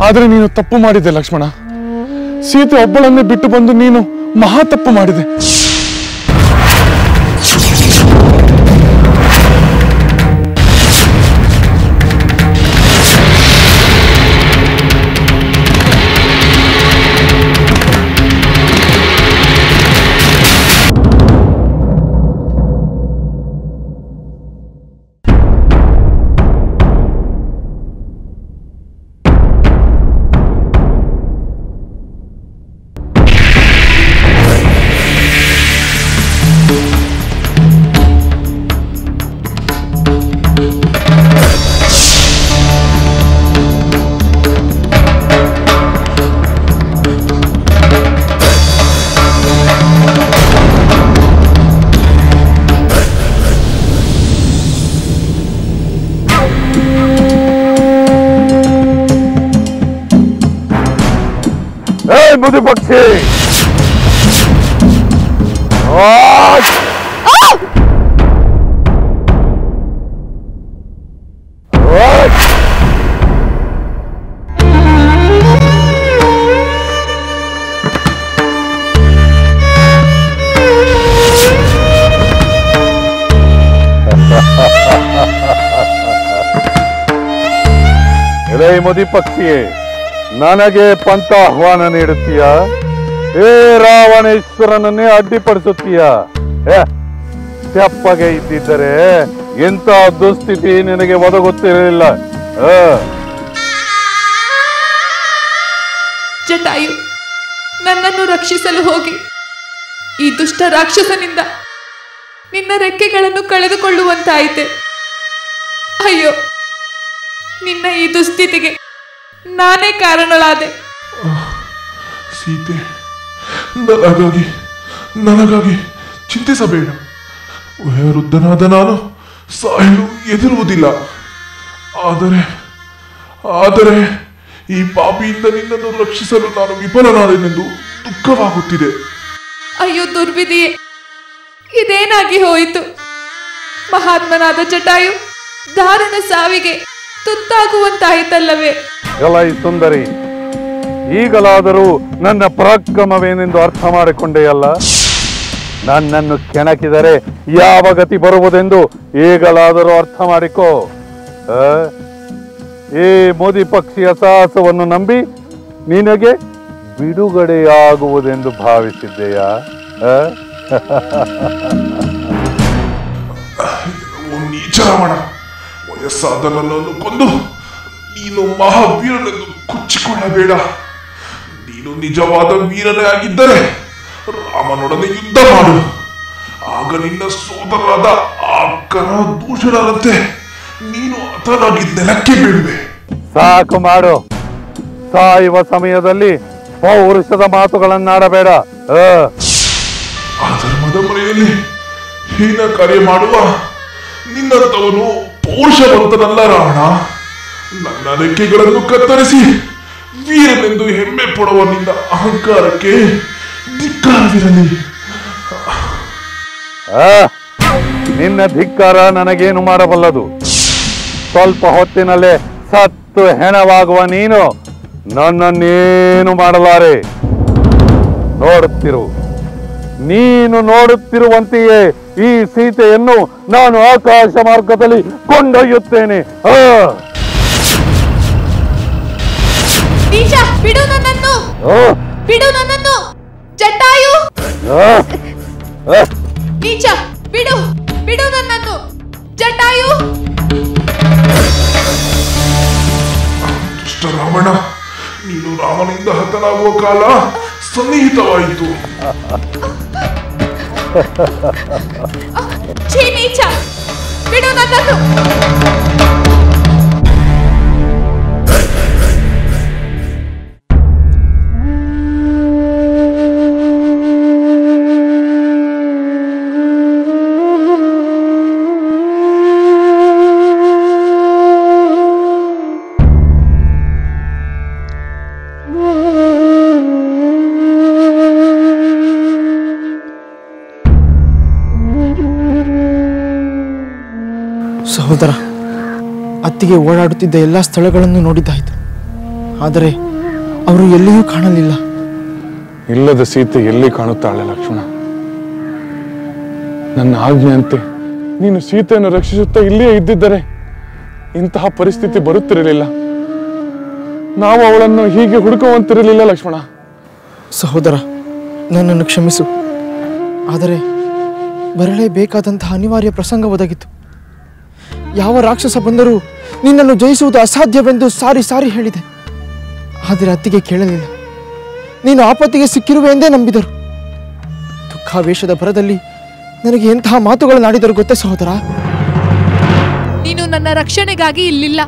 ಆದ್ರೆ ನೀನು ತಪ್ಪು ಮಾಡಿದೆ ಲಕ್ಷ್ಮಣ. ಸೀತೆ ಒಬ್ಬಳನ್ನೇ ಬಿಟ್ಟು ಬಂದು ನೀನು ಮಹಾ ತಪ್ಪು ಮಾಡಿದೆ. मुझे पक्षी मुदी पक्षी ನನಗೆ ಪಂಥ ಆಹ್ವಾನ ನೀಡುತ್ತೀಯ? ಏ ರಾವಣೇಶ್ವರನನ್ನೇ ಅಡ್ಡಿಪಡಿಸುತ್ತೀಯ? ತೆಪ್ಪಗೆ ಇದ್ದಿದ್ದರೆ ಎಂತ ದುಸ್ಥಿತಿ ನಿನಗೆ ಒದಗುತ್ತಿರಲಿಲ್ಲ. ಜಟಾಯು, ನನ್ನನ್ನು ರಕ್ಷಿಸಲು ಹೋಗಿ ಈ ದುಷ್ಟ ರಾಕ್ಷಸನಿಂದ ನಿನ್ನ ರೆಕ್ಕೆಗಳನ್ನು ಕಳೆದುಕೊಳ್ಳುವಂತಾಯಿತೆ. ಅಯ್ಯೋ, ನಿನ್ನ ಈ ದುಸ್ಥಿತಿಗೆ ನಾನೇ ಕಾರಣಳಾದೆ. ಸೀತೆ, ನನಗಾಗಿ ಚಿಂತಿಸಬೇಡ. ವಯೋವೃದ್ಧನಾದ ನಾನು ಸಾಯಲು ಎದುರುವುದಿಲ್ಲ. ಆದರೆ ಈ ಪಾಪಿಯಿಂದ ನಿನ್ನನ್ನು ರಕ್ಷಿಸಲು ನಾನು ವಿಫಲನಾದೆನೆಂದು ದುಃಖವಾಗುತ್ತಿದೆ. ಅಯ್ಯೋ ದುರ್ವಿಧಿಯೇ, ಇದೇನಾಗಿ ಹೋಯಿತು? ಮಹಾತ್ಮನಾದ ಜಟಾಯು ದಾರುಣ ಸಾವಿಗೆ ತುತ್ತಾಗುವಂತಾಯಿತಲ್ಲವೇ? ಎಲೈ ಸುಂದರಿ, ಈಗಲಾದರೂ ನನ್ನ ಪರಾಕ್ರಮವೇನೆಂದು ಅರ್ಥ ಮಾಡಿಕೊಂಡೆಯಲ್ಲ. ನನ್ನನ್ನು ಕೆಣಕಿದರೆ ಯಾವ ಗತಿ ಬರುವುದೆಂದು ಈಗಲಾದರೂ ಅರ್ಥ ಮಾಡಿಕೋ. ಈ ಮೋದಿ ಪಕ್ಷಿಯ ಸಾಹಸವನ್ನು ನಂಬಿ ನಿನಗೆ ಬಿಡುಗಡೆಯಾಗುವುದೆಂದು ಭಾವಿಸಿದ್ದೆಯಾ? ನೀಚರಾವಣ, ವಯಸ್ಸಾದ ನನ್ನನ್ನು ಕೊಂದು ನೀನು ಮಹಾವೀರನೆಂದು ಕೊಚ್ಚಿಕೊಳ್ಳಬೇಡ. ನೀನು ನಿಜವಾದ ವೀರನೇ ಆಗಿದ್ದರೆ ರಾಮನೊಡನೆ ಯುದ್ಧ ಮಾಡು. ಆಗ ನಿನ್ನ ಸೋದರರಾದ ಆಕರ ದೂಷಣರಂತೆ ನೀನು ಹತನಾಗಿ ನೆಲಕ್ಕೆ ಬೀಳುವೆ. ಸಾಕು ಮಾಡು. ಸಾಯುವ ಸಮಯದಲ್ಲಿ ಪೌರುಷದ ಮಾತುಗಳನ್ನಾಡಬೇಡ. ಅಧರ್ಮದ ಮರೆಯಲ್ಲಿ ಹೀನ ಕಾರ್ಯ ಮಾಡುವ ನಿನ್ನಂತವನು ಪೌರುಷವಂತನಲ್ಲ ರಾವಣ. ನನ್ನ ರೆಕ್ಕೆಗಳನ್ನು ಕತ್ತರಿಸಿ ವೀರನೆಂದು ಹೆಮ್ಮೆ ಪಡುವ ನಿನ್ನ ಅಹಂಕಾರಕ್ಕೆ ಧಿಕ್ಕಾರವಿರಲಿ. ನಿನ್ನ ಧಿಕ್ಕಾರ ನನಗೇನು ಮಾಡಬಲ್ಲದು? ಸ್ವಲ್ಪ ಹೊತ್ತಿನಲ್ಲೇ ಸತ್ತು ಹೆಣವಾಗುವ ನೀನು ನನ್ನನ್ನೇನು ಮಾಡಲಾರೆ. ನೋಡುತ್ತಿರು, ನೀನು ನೋಡುತ್ತಿರುವಂತೆಯೇ ಈ ಸೀತೆಯನ್ನು ನಾನು ಆಕಾಶ ಮಾರ್ಗದಲ್ಲಿ ಕೊಂಡೊಯ್ಯುತ್ತೇನೆ. ಬಿಡು ನನ್ನನ್ನು, ಬಿಡು ನನ್ನನ್ನು ಜಟಾಯು. ನೀಚ, ಬಿಡು, ಬಿಡು ನನ್ನನ್ನು ಜಟಾಯು. ದುಷ್ಟ ರಾವಣ, ನೀನು ರಾಮನಿಂದ ಹತನಾಗುವ ಕಾಲ ಸನ್ನಿಹಿತವಾಯಿತು. ಛೀ ನೀಚ, ಬಿಡು ನನ್ನನ್ನು. ಸಹೋದರ, ಅತ್ತಿಗೆ ಓಡಾಡುತ್ತಿದ್ದ ಎಲ್ಲ ಸ್ಥಳಗಳನ್ನು ನೋಡಿದ್ದಾಯಿತು. ಆದರೆ ಅವರು ಎಲ್ಲಿಯೂ ಕಾಣಲಿಲ್ಲ. ಇಲ್ಲದ ಸೀತೆ ಎಲ್ಲಿ ಕಾಣುತ್ತಾಳೆ ಲಕ್ಷ್ಮಣ? ನನ್ನ ಆಜ್ಞೆಯಂತೆ ನೀನು ಸೀತೆಯನ್ನು ರಕ್ಷಿಸುತ್ತಾ ಇಲ್ಲಿಯೇ ಇದ್ದಿದ್ದರೆ ಇಂತಹ ಪರಿಸ್ಥಿತಿ ಬರುತ್ತಿರಲಿಲ್ಲ. ನಾವು ಅವಳನ್ನು ಹೀಗೆ ಹುಡುಕುವಂತಿರಲಿಲ್ಲ ಲಕ್ಷ್ಮಣ. ಸಹೋದರ, ನನ್ನನ್ನು ಕ್ಷಮಿಸು. ಆದರೆ ಬರಲೇಬೇಕಾದಂತಹ ಅನಿವಾರ್ಯ ಪ್ರಸಂಗ ಒದಗಿತು. ಯಾವ ರಾಕ್ಷಸ ಬಂದರೂ ನಿನ್ನನ್ನು ಜಯಿಸುವುದು ಅಸಾಧ್ಯವೆಂದು ಸಾರಿ ಸಾರಿ ಹೇಳಿದೆ. ಆದರೆ ಅತ್ತಿಗೆ ಕೇಳಲಿಲ್ಲ. ನೀನು ಆಪತ್ತಿಗೆ ಸಿಕ್ಕಿರುವೆ ಎಂದೇ ನಂಬಿದರು. ದುಃಖಾವೇಶದ ಭರದಲ್ಲಿ ನನಗೆ ಎಂತಹ ಮಾತುಗಳನ್ನಾಡಿದರು ಗೊತ್ತೇ ಸಹೋದರ? ನೀನು ನನ್ನ ರಕ್ಷಣೆಗಾಗಿ ಇಲ್ಲಿಲ್ಲ.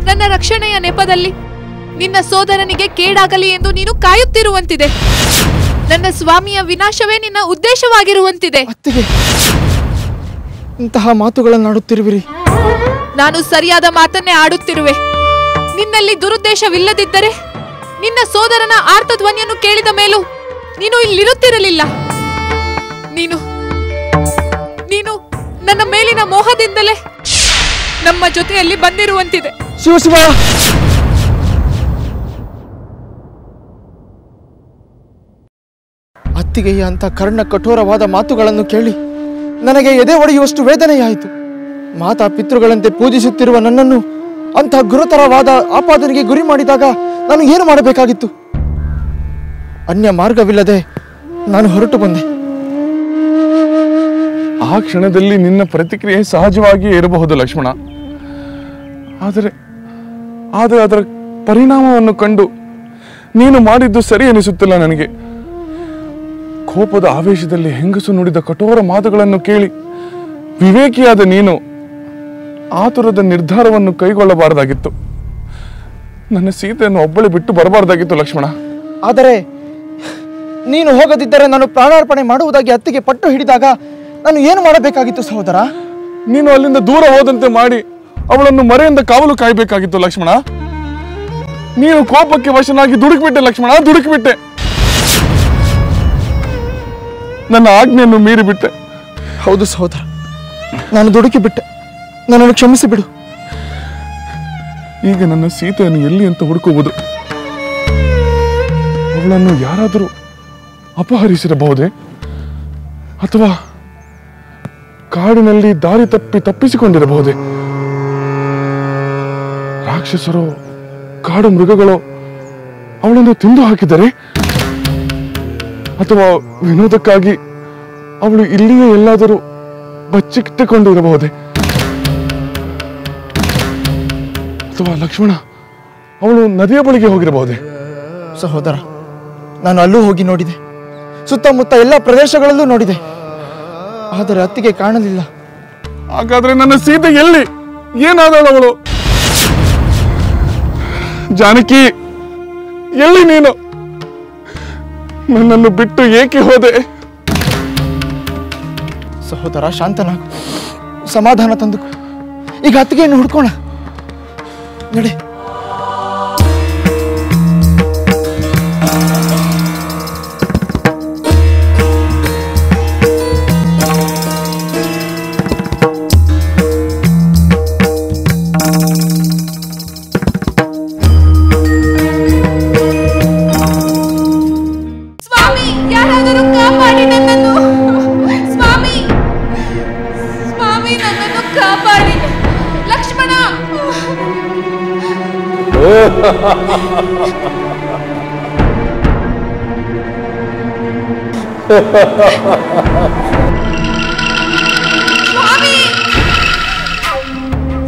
ನನ್ನ ರಕ್ಷಣೆಯ ನೆಪದಲ್ಲಿ ನಿನ್ನ ಸೋದರನಿಗೆ ಕೇಡಾಗಲಿ ಎಂದು ನೀನು ಕಾಯುತ್ತಿರುವಂತಿದೆ. ನನ್ನ ಸ್ವಾಮಿಯ ವಿನಾಶವೇ ನಿನ್ನ ಉದ್ದೇಶವಾಗಿರುವಂತಿದೆ. ಅತ್ತಿಗೆ, ಇಂತಹ ಮಾತುಗಳನ್ನಾಡುತ್ತಿರುವಿರಿ. ನಾನು ಸರಿಯಾದ ಮಾತನ್ನೇ ಆಡುತ್ತಿರುವೆ. ನಿನ್ನಲ್ಲಿ ದುರುದ್ದೇಶವಿಲ್ಲದಿದ್ದರೆ ನಿನ್ನ ಸೋದರನ ಆರ್ತಧ್ವನಿಯನ್ನು ಕೇಳಿದ ಮೇಲೂ ನೀನು ಇಲ್ಲಿರುತ್ತಿರಲಿಲ್ಲ. ನೀನು ನನ್ನ ಮೇಲಿನ ಮೋಹದಿಂದಲೇ ನಮ್ಮ ಜೊತೆಯಲ್ಲಿ ಬಂದಿರುವಂತಿದೆ. ಶಿವ, ಅತ್ತಿಗೆಯ ಅಂತ ಕರ್ಣ ಕಠೋರವಾದ ಮಾತುಗಳನ್ನು ಕೇಳಿ ನನಗೆ ಎದೆ ಒಡೆಯುವಷ್ಟು ವೇದನೆಯಾಯಿತು. ಮಾತಾ ಪಿತೃಗಳಂತೆ ಪೂಜಿಸುತ್ತಿರುವ ನನ್ನನ್ನು ಅಂತಹ ಗುರುತರವಾದ ಆಪಾದನೆಗೆ ಗುರಿ ಮಾಡಿದಾಗ ನಾನು ಏನು ಮಾಡಬೇಕಾಗಿತ್ತು? ಅನ್ಯ ಮಾರ್ಗವಿಲ್ಲದೆ ನಾನು ಹೊರಟು ಬಂದೆ. ಆ ಕ್ಷಣದಲ್ಲಿ ನಿನ್ನ ಪ್ರತಿಕ್ರಿಯೆ ಸಹಜವಾಗಿಯೇ ಇರಬಹುದು ಲಕ್ಷ್ಮಣ. ಆದರೆ ಅದರ ಪರಿಣಾಮವನ್ನು ಕಂಡು ನೀನು ಮಾಡಿದ್ದು ಸರಿ ಎನಿಸುತ್ತಿಲ್ಲ ನನಗೆ. ಕೋಪದ ಆವೇಶದಲ್ಲಿ ಹೆಂಗಸು ನುಡಿದ ಕಠೋರ ಮಾತುಗಳನ್ನು ಕೇಳಿ ವಿವೇಕಿಯಾದ ನೀನು ಆತುರದ ನಿರ್ಧಾರವನ್ನು ಕೈಗೊಳ್ಳಬಾರದಾಗಿತ್ತು. ನನ್ನ ಸೀತೆಯನ್ನು ಒಬ್ಬಳೆ ಬಿಟ್ಟು ಬರಬಾರದಾಗಿತ್ತು ಲಕ್ಷ್ಮಣ. ಆದರೆ ನೀನು ಹೋಗದಿದ್ದರೆ ನಾನು ಪ್ರಾಣಾರ್ಪಣೆ ಮಾಡುವುದಾಗಿ ಅತ್ತಿಗೆ ಪಟ್ಟು ಹಿಡಿದಾಗ ನಾನು ಏನು ಮಾಡಬೇಕಾಗಿತ್ತು ಸಹೋದರ? ನೀನು ಅಲ್ಲಿಂದ ದೂರ ಹೋದಂತೆ ಮಾಡಿ ಅವಳನ್ನು ಮರೆಯಿಂದ ಕಾವಲು ಕಾಯಬೇಕಾಗಿತ್ತು ಲಕ್ಷ್ಮಣ. ನೀನು ಕೋಪಕ್ಕೆ ವಶನಾಗಿ ದುಡುಕ್ಬಿಟ್ಟೆ ಲಕ್ಷ್ಮಣ, ದುಡುಕ್ಬಿಟ್ಟೆ. ನನ್ನ ಆಜ್ಞೆಯನ್ನು ಮೀರಿಬಿಟ್ಟೆ. ಹೌದು ಸಹೋದರ, ನಾನು ದುಡುಕಿ ಬಿಟ್ಟೆ. ನನ್ನನ್ನು ಕ್ಷಮಿಸಿ ಬಿಡು. ಈಗ ನನ್ನ ಸೀತೆಯನ್ನು ಎಲ್ಲಿ ಅಂತ ಹುಡುಕುವುದು? ಅವಳನ್ನು ಯಾರಾದರೂ ಅಪಹರಿಸಿರಬಹುದೇ? ಅಥವಾ ಕಾಡಿನಲ್ಲಿ ದಾರಿ ತಪ್ಪಿಸಿಕೊಂಡಿರಬಹುದೇ? ರಾಕ್ಷಸರೋ ಕಾಡು ಮೃಗಗಳೋ ಅವಳನ್ನು ತಿಂದು ಹಾಕಿದರೆ? ಅಥವಾ ವಿನೋದಕ್ಕಾಗಿ ಅವಳು ಇಲ್ಲಿಯೇ ಎಲ್ಲಾದರೂ ಬಚ್ಚಿಟ್ಟುಕೊಂಡಿರಬಹುದೇ? ಅಥವಾ ಲಕ್ಷ್ಮಣ, ಅವಳು ನದಿಯ ಬಳಿಗೆ ಹೋಗಿರಬಹುದೇ? ಸಹೋದರ, ನಾನು ಅಲ್ಲೂ ಹೋಗಿ ನೋಡಿದೆ. ಸುತ್ತಮುತ್ತ ಎಲ್ಲ ಪ್ರದೇಶಗಳಲ್ಲೂ ನೋಡಿದೆ. ಆದರೆ ಅತ್ತಿಗೆ ಕಾಣಲಿಲ್ಲ. ಹಾಗಾದ್ರೆ ನನ್ನ ಸೀತೆ ಎಲ್ಲಿ? ಏನಾದಳು ಅವಳು? ಜಾನಕಿ, ಎಲ್ಲಿ ನೀನು? ನನ್ನನ್ನು ಬಿಟ್ಟು ಏಕೆ ಹೋದೆ? ಸಹೋದರ, ಶಾಂತನಾಗು, ಸಮಾಧಾನ ತಂದುಕೋ. ಈಗ ಅತ್ತಿಗೆಯನ್ನು ಹುಡ್ಕೋಣ, ನಡೆ.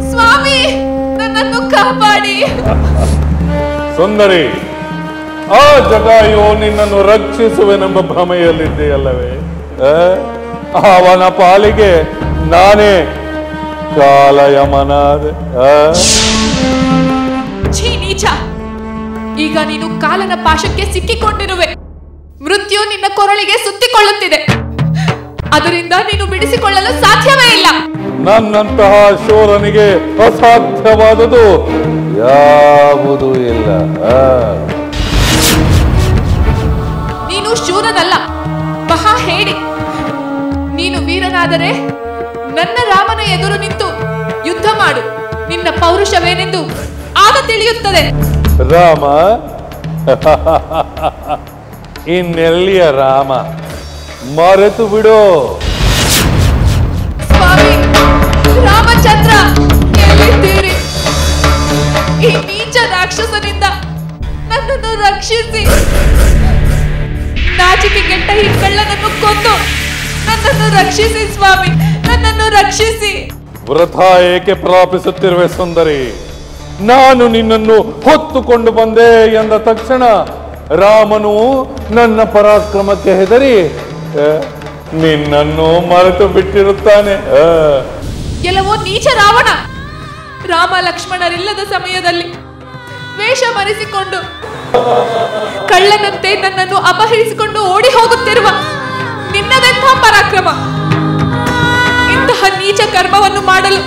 ಸ್ವಾಮಿ, ನನ್ನನ್ನು ಕಾಪಾಡಿ. ಸುಂದರಿ, ಆ ಜಟಾಯು ನಿನ್ನನ್ನು ರಕ್ಷಿಸುವೆನೆಂಬ ಭ್ರಮೆಯಲ್ಲಿದ್ದೆಯಲ್ಲವೇ? ಅವನ ಪಾಲಿಗೆ ನಾನೇ ಕಾಲಯಮನಾದೆ. ಛೀ ನೀಚ! ಈಗ ನೀನು ಕಾಲನ ಪಾಶಕ್ಕೆ ಸಿಕ್ಕಿಕೊಂಡಿರುವೆ. ಮೃತ್ಯು ನಿನ್ನ ಕೊರಳಿಗೆ ಸುತ್ತಿಕೊಳ್ಳುತ್ತಿದೆ. ಅದರಿಂದ ನೀನು ಬಿಡಿಸಿಕೊಳ್ಳಲು ಸಾಧ್ಯವೇ ಇಲ್ಲ. ನನ್ನಂತಹ ಶೂರನಿಗೆ ಅಸಾಧ್ಯವಾದುದು ಯಾವುದೂ ಇಲ್ಲ. ನೀನು ಶೂರನಲ್ಲ, ಮಹಾ ಹೇಡಿ. ನೀನು ವೀರನಾದರೆ ನನ್ನ ರಾಮನ ಎದುರು ನಿಂತು ಯುದ್ಧ ಮಾಡು. ನಿನ್ನ ಪೌರುಷವೇನೆಂದು ಆಗ ತಿಳಿಯುತ್ತದೆ. ರಾಮ ಇನ್ನೆಲ್ಲಿಯ ರಾಮ, ಮರೆತು ಬಿಡು. ಸ್ವಾಮಿ ರಾಮಚಂದ್ರ, ಎಲ್ಲಿದ್ದೀರಿ? ಈ ನೀಚ ರಾಕ್ಷಸನಿಂದ ನನ್ನನ್ನು ರಕ್ಷಿಸಿ. ನಾಚಿಕೆಗೆಟ್ಟ ಈ ಕಳ್ಳನನ್ನು ಕೊಂದು ನನ್ನನ್ನು ರಕ್ಷಿಸಿ ಸ್ವಾಮಿ, ನನ್ನನ್ನು ರಕ್ಷಿಸಿ. ವೃಥ ಏಕೆ ಪ್ರಾಪಿಸುತ್ತಿರುವೆ ಸುಂದರಿ? ನಾನು ನಿನ್ನನ್ನು ಹೊತ್ತುಕೊಂಡು ಬಂದೆ ಎಂದ ತಕ್ಷಣ ರಾಮನು ನನ್ನ ಪರಾಕ್ರಮಕ್ಕೆ ಹೆದರಿ ನಿನ್ನನ್ನು ಮರೆತು ಬಿಟ್ಟಿರುತ್ತಾನೆ. ಕೆಲವೋ ನೀಚ ರಾವಣ, ರಾಮ ಲಕ್ಷ್ಮಣರಿಲ್ಲದ ಸಮಯದಲ್ಲಿ ವೇಷ ಮರೆಸಿಕೊಂಡು ಕಳ್ಳನಂತೆ ನನ್ನನ್ನು ಅಪಹರಿಸಿಕೊಂಡು ಓಡಿ ಹೋಗುತ್ತಿರುವ ನಿನ್ನದೆಂಥ ಪರಾಕ್ರಮ! ಇಂತಹ ನೀಚ ಕರ್ಮವನ್ನು ಮಾಡಲು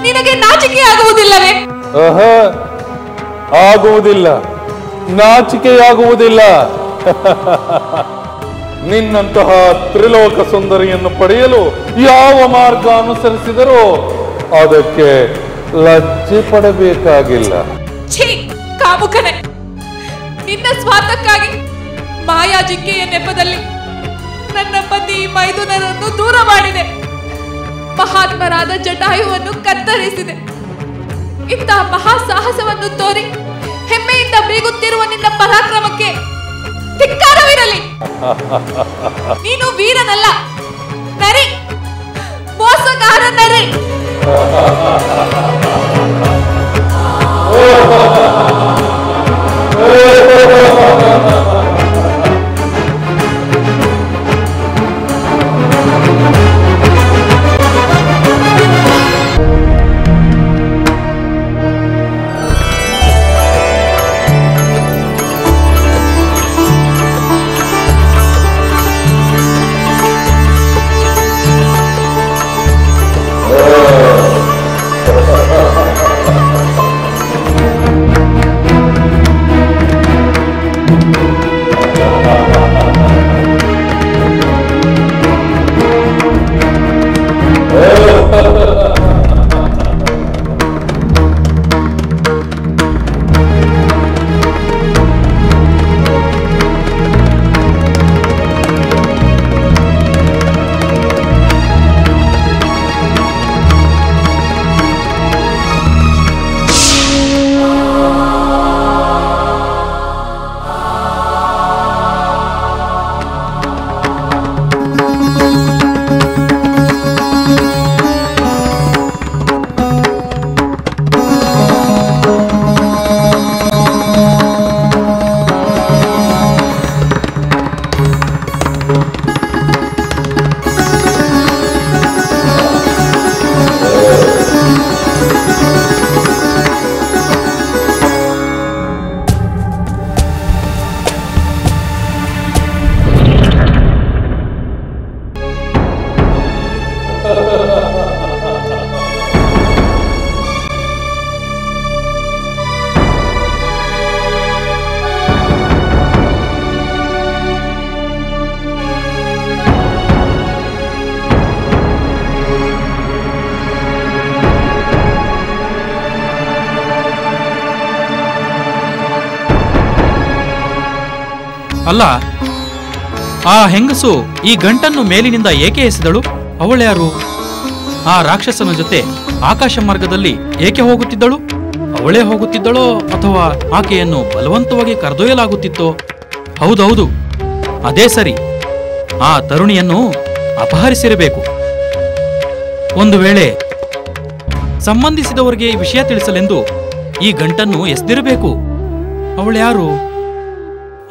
ನಿನಗೆ ನಾಚಿಕೆಯಾಗುವುದಿಲ್ಲವೇ? ಆಗುವುದಿಲ್ಲ, ನಾಚಿಕೆಯಾಗುವುದಿಲ್ಲ. ನಿನ್ನಂತಹ ತ್ರಿಲೋಕ ಸುಂದರಿಯನ್ನು ಪಡೆಯಲು ಯಾವ ಮಾರ್ಗ ಅನುಸರಿಸಿದರೂ ಅದಕ್ಕೆ ಲಜ್ಜೆ ಪಡಬೇಕಾಗಿಲ್ಲ. ಛೀ ಕಾಮುಕನೆ, ನಿನ್ನ ಸ್ವಾರ್ಥಕ್ಕಾಗಿ ಮಾಯಾಜಿಂಕೆಯ ನೆಪದಲ್ಲಿ ನನ್ನ ಪತಿ ಮೈದುನರನ್ನು ದೂರ ಮಾಡಿದೆ. ಮಹಾತ್ಮರಾದ ಜಟಾಯುವನ್ನು ಕತ್ತರಿಸಿದೆ. ಇಂತಹ ಮಹಾ ಸಾಹಸವನ್ನು ತೋರಿ ಹೆಮ್ಮೆಯಿಂದ ಬೀಗುತ್ತಿರುವ ನಿನ್ನ ಪರಾಕ್ರಮಕ್ಕೆ ಧಿಕ್ಕಾರವಿರಲಿ. ನೀನು ವೀರನಲ್ಲ, ನರಿ, ಮೋಸಗಾರ ನರಿ. ಅಲ್ಲ, ಆ ಹೆಂಗಸು ಈ ಗಂಟನ್ನು ಮೇಲಿನಿಂದ ಏಕೆ ಎಸೆದಳು? ಅವಳ್ಯಾರು? ಆ ರಾಕ್ಷಸನ ಜೊತೆ ಆಕಾಶ ಮಾರ್ಗದಲ್ಲಿ ಏಕೆ ಹೋಗುತ್ತಿದ್ದಳು? ಅವಳೇ ಹೋಗುತ್ತಿದ್ದಳೋ ಅಥವಾ ಆಕೆಯನ್ನು ಬಲವಂತವಾಗಿ ಕರೆದೊಯ್ಯಲಾಗುತ್ತಿತ್ತೋ? ಹೌದೌದು, ಅದೇ ಸರಿ. ಆ ತರುಣಿಯನ್ನು ಅಪಹರಿಸಿರಬೇಕು. ಒಂದು ವೇಳೆ ಸಂಬಂಧಿಸಿದವರಿಗೆ ವಿಷಯ ತಿಳಿಸಲೆಂದು ಈ ಗಂಟನ್ನು ಎಸೆದಿರಬೇಕು. ಅವಳ್ಯಾರು?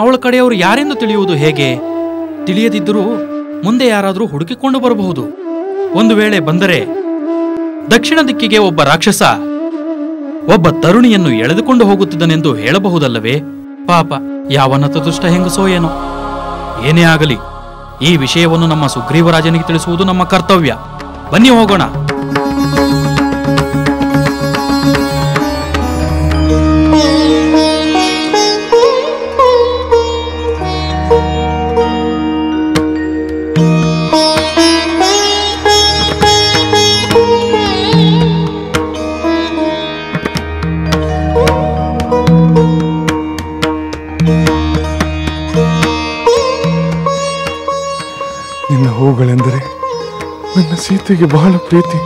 ಅವಳ ಕಡೆಯವರು ಯಾರೆಂದು ತಿಳಿಯುವುದು ಹೇಗೆ? ತಿಳಿಯದಿದ್ದರೂ ಮುಂದೆ ಯಾರಾದರೂ ಹುಡುಕಿಕೊಂಡು ಬರಬಹುದು. ಒಂದು ವೇಳೆ ಬಂದರೆ ದಕ್ಷಿಣ ದಿಕ್ಕಿಗೆ ಒಬ್ಬ ರಾಕ್ಷಸ ಒಬ್ಬ ತರುಣಿಯನ್ನು ಎಳೆದುಕೊಂಡು ಹೋಗುತ್ತಿದ್ದನೆಂದು ಹೇಳಬಹುದಲ್ಲವೇ? ಪಾಪ, ಯಾವನ ತದುಷ್ಟ ಹೆಂಗಸೋ ಏನೋ. ಏನೇ ಆಗಲಿ, ಈ ವಿಷಯವನ್ನು ನಮ್ಮ ಸುಗ್ರೀವರಾಜನಿಗೆ ತಿಳಿಸುವುದು ನಮ್ಮ ಕರ್ತವ್ಯ. ಬನ್ನಿ ಹೋಗೋಣ. ಅವುಗಳೆಂದರೆ ನನ್ನ ಸೀತೆಗೆ ಬಹಳ ಪ್ರೀತಿ.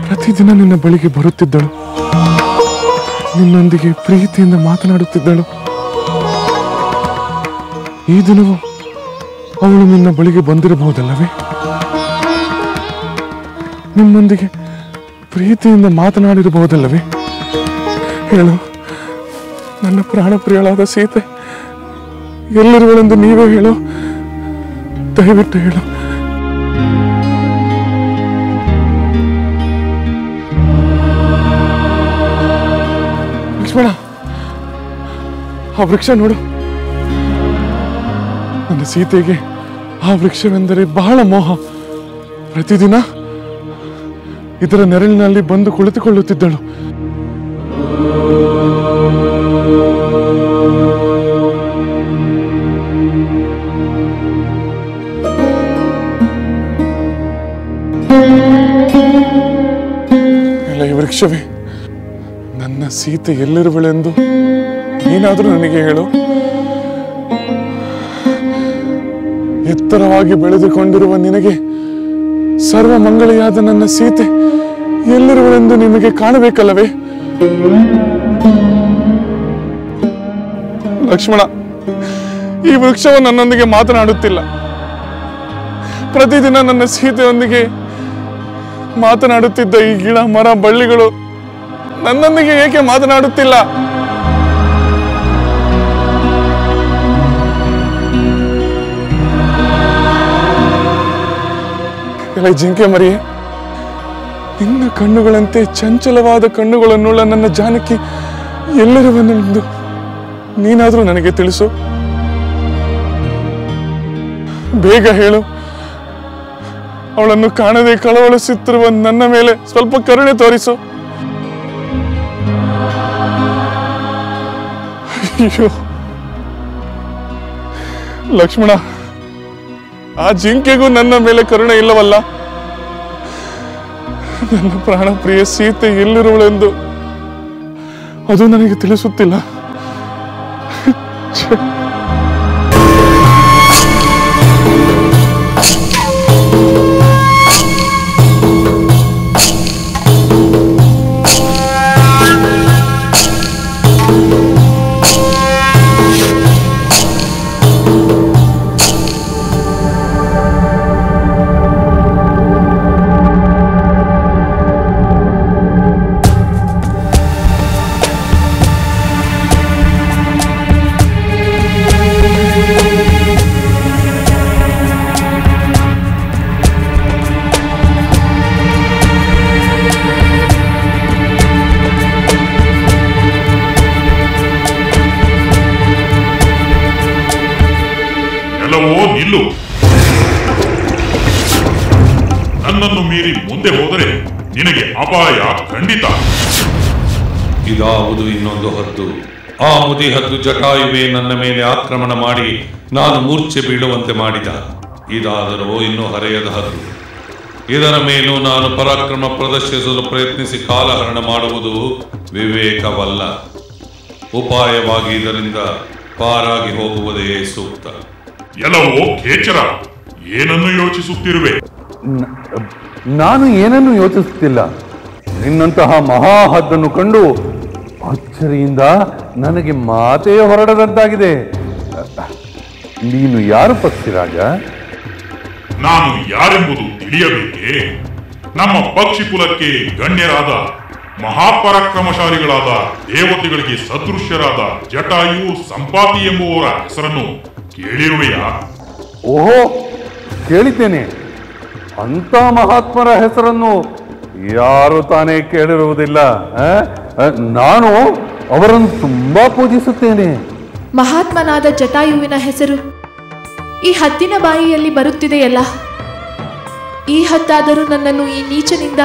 ಪ್ರತಿದಿನ ನಿನ್ನ ಬಳಿಗೆ ಬರುತ್ತಿದ್ದಳು, ನಿನ್ನೊಂದಿಗೆ ಪ್ರೀತಿಯಿಂದ ಮಾತನಾಡುತ್ತಿದ್ದಳು. ಈ ದಿನವೂ ಅವಳು ನಿನ್ನ ಬಳಿಗೆ ಬಂದಿರಬಹುದಲ್ಲವೇ? ನಿಮ್ಮೊಂದಿಗೆ ಪ್ರೀತಿಯಿಂದ ಮಾತನಾಡಿರಬಹುದಲ್ಲವೇ? ಹೇಳು, ನನ್ನ ಪ್ರಾಣ ಪ್ರಿಯಳಾದ ಸೀತೆ ಎಲ್ಲಿರುವಳೆಂದು ನೀವೇ ಹೇಳು, ದಯವಿಟ್ಟು ಹೇಳು. ಲಕ್ಷ್ಮಣ, ಆ ವೃಕ್ಷ ನೋಡು. ನನ್ನ ಸೀತೆಗೆ ಆ ವೃಕ್ಷವೆಂದರೆ ಬಹಳ ಮೋಹ. ಪ್ರತಿದಿನ ಇದರ ನೆರಳಿನಲ್ಲಿ ಬಂದು ಕುಳಿತುಕೊಳ್ಳುತ್ತಿದ್ದಳು. ಈ ವೃಕ್ಷವೇ, ನನ್ನ ಸೀತೆ ಎಲ್ಲಿರುವಳೆಂದು ನೀನಾದರೂ ನನಗೆ ಹೇಳು. ಎತ್ತರವಾಗಿ ಬೆಳೆದುಕೊಂಡಿರುವ ನಿನಗೆ ಸರ್ವ ಮಂಗಳಿಯಾದ ನನ್ನ ಸೀತೆ ಎಲ್ಲಿರುವಳೆಂದು ನಿಮಗೆ ಕಾಣಬೇಕಲ್ಲವೇ? ಲಕ್ಷ್ಮಣ, ಈ ವೃಕ್ಷವು ನನ್ನೊಂದಿಗೆ ಮಾತನಾಡುತ್ತಿಲ್ಲ. ಪ್ರತಿದಿನ ನನ್ನ ಸೀತೆಯೊಂದಿಗೆ ಮಾತನಾಡುತ್ತಿದ್ದ ಈ ಗಿಡ ಮರ ಬಳ್ಳಿಗಳು ನನ್ನೊಂದಿಗೆ ಏಕೆ ಮಾತನಾಡುತ್ತಿಲ್ಲ? ಎಲ್ಲ ಜಿಂಕೆ ಮರಿಯೇ, ನಿನ್ನ ಕಣ್ಣುಗಳಂತೆ ಚಂಚಲವಾದ ಕಣ್ಣುಗಳನ್ನುಳ್ಳ ನನ್ನ ಜಾನಕಿ ಎಲ್ಲಿರುವನೆಂದು ನೀನಾದರೂ ನನಗೆ ತಿಳಿಸು. ಬೇಗ ಹೇಳು. ಅವಳನ್ನು ಕಾಣದೆ ಕಳವಳಿಸುತ್ತಿರುವ ನನ್ನ ಮೇಲೆ ಸ್ವಲ್ಪ ಕರುಣೆ ತೋರಿಸು. ಅಯ್ಯೋ ಲಕ್ಷ್ಮಣ, ಆ ಜಿಂಕೆಗೂ ನನ್ನ ಮೇಲೆ ಕರುಣೆ ಇಲ್ಲವಲ್ಲ? ನನ್ನ ಪ್ರಾಣ ಪ್ರಿಯ ಸೀತೆ ಎಲ್ಲಿರುವಳೆಂದು ಅದು ನನಗೆ ತಿಳಿಸುತ್ತಿಲ್ಲ. ನಿಲ್ಲು. ನನ್ನನ್ನು ಮೀರಿ ಮುಂದೆ ಹೋದರೆ ನಿನಗೆ ಅಪಾಯ ಖಂಡಿತ. ಇದಾವುದು ಇನ್ನೊಂದು ಹದ್ದು. ಆ ಮುದಿ ಹದ್ದು ಜಟಾಯುವೆ ನನ್ನ ಮೇಲೆ ಆಕ್ರಮಣ ಮಾಡಿ ನಾನು ಮೂರ್ಛೆ ಬೀಳುವಂತೆ ಮಾಡಿದ. ಇದಾದರೂ ಇನ್ನೂ ಹರೆಯದ ಹದ್ದು. ಇದರ ಮೇಲೂ ನಾನು ಪರಾಕ್ರಮ ಪ್ರದರ್ಶಿಸಲು ಪ್ರಯತ್ನಿಸಿ ಕಾಲಹರಣ ಮಾಡುವುದು ವಿವೇಕವಲ್ಲ. ಉಪಾಯವಾಗಿ ಇದರಿಂದ ಪಾರಾಗಿ ಹೋಗುವುದೇ ಸೂಕ್ತ. ಎಲ್ಲವೋ ಖೇಚರ, ಏನನ್ನು ಯೋಚಿಸುತ್ತಿರುವೆ? ನಾನು ಏನನ್ನು ಯೋಚಿಸುತ್ತಿಲ್ಲ. ನಿನ್ನಂತಹ ಮಹಾಹದ್ದನ್ನು ಕಂಡು ಅಚ್ಚರಿಯಿಂದ ನನಗೆ ಮಾತೇ ಹೊರಡದಂತಾಗಿದೆ. ನೀನು ಯಾರು ಪಕ್ಷಿರಾಜ? ನಾನು ಯಾರೆಂಬುದು ತಿಳಿಯಬೇಕೇ? ನಮ್ಮ ಪಕ್ಷಿ ಕುಲಕ್ಕೆ ಗಣ್ಯರಾದ ಮಹಾಪರಾಕ್ರಮಶಾಲಿಗಳಾದ ದೇವತೆಗಳಿಗೆ ಸದೃಶ್ಯರಾದ ಜಟಾಯು ಸಂಪಾತಿ ಎಂಬುವವರ ಹೆಸರನ್ನು ಕೇಳಿರುವೆಯಾ? ಓಹೋ, ಕೇಳಿದ್ದೇನೆ. ಅಂತ ಮಹಾತ್ಮರ ಹೆಸರನ್ನು ಯಾರು ತಾನೇ ಕೇಳಿರುವುದಿಲ್ಲ. ನಾನು ಅವರನ್ನು ತುಂಬಾ ಪೂಜಿಸುತ್ತೇನೆ. ಮಹಾತ್ಮನಾದ ಜಟಾಯುವಿನ ಹೆಸರು ಈ ಹದ್ದಿನ ಬಾಯಿಯಲ್ಲಿ ಬರುತ್ತಿದೆಯಲ್ಲ, ಈ ಹದ್ದಾದರೂ ನನ್ನನ್ನು ಈ ನೀಚನಿಂದ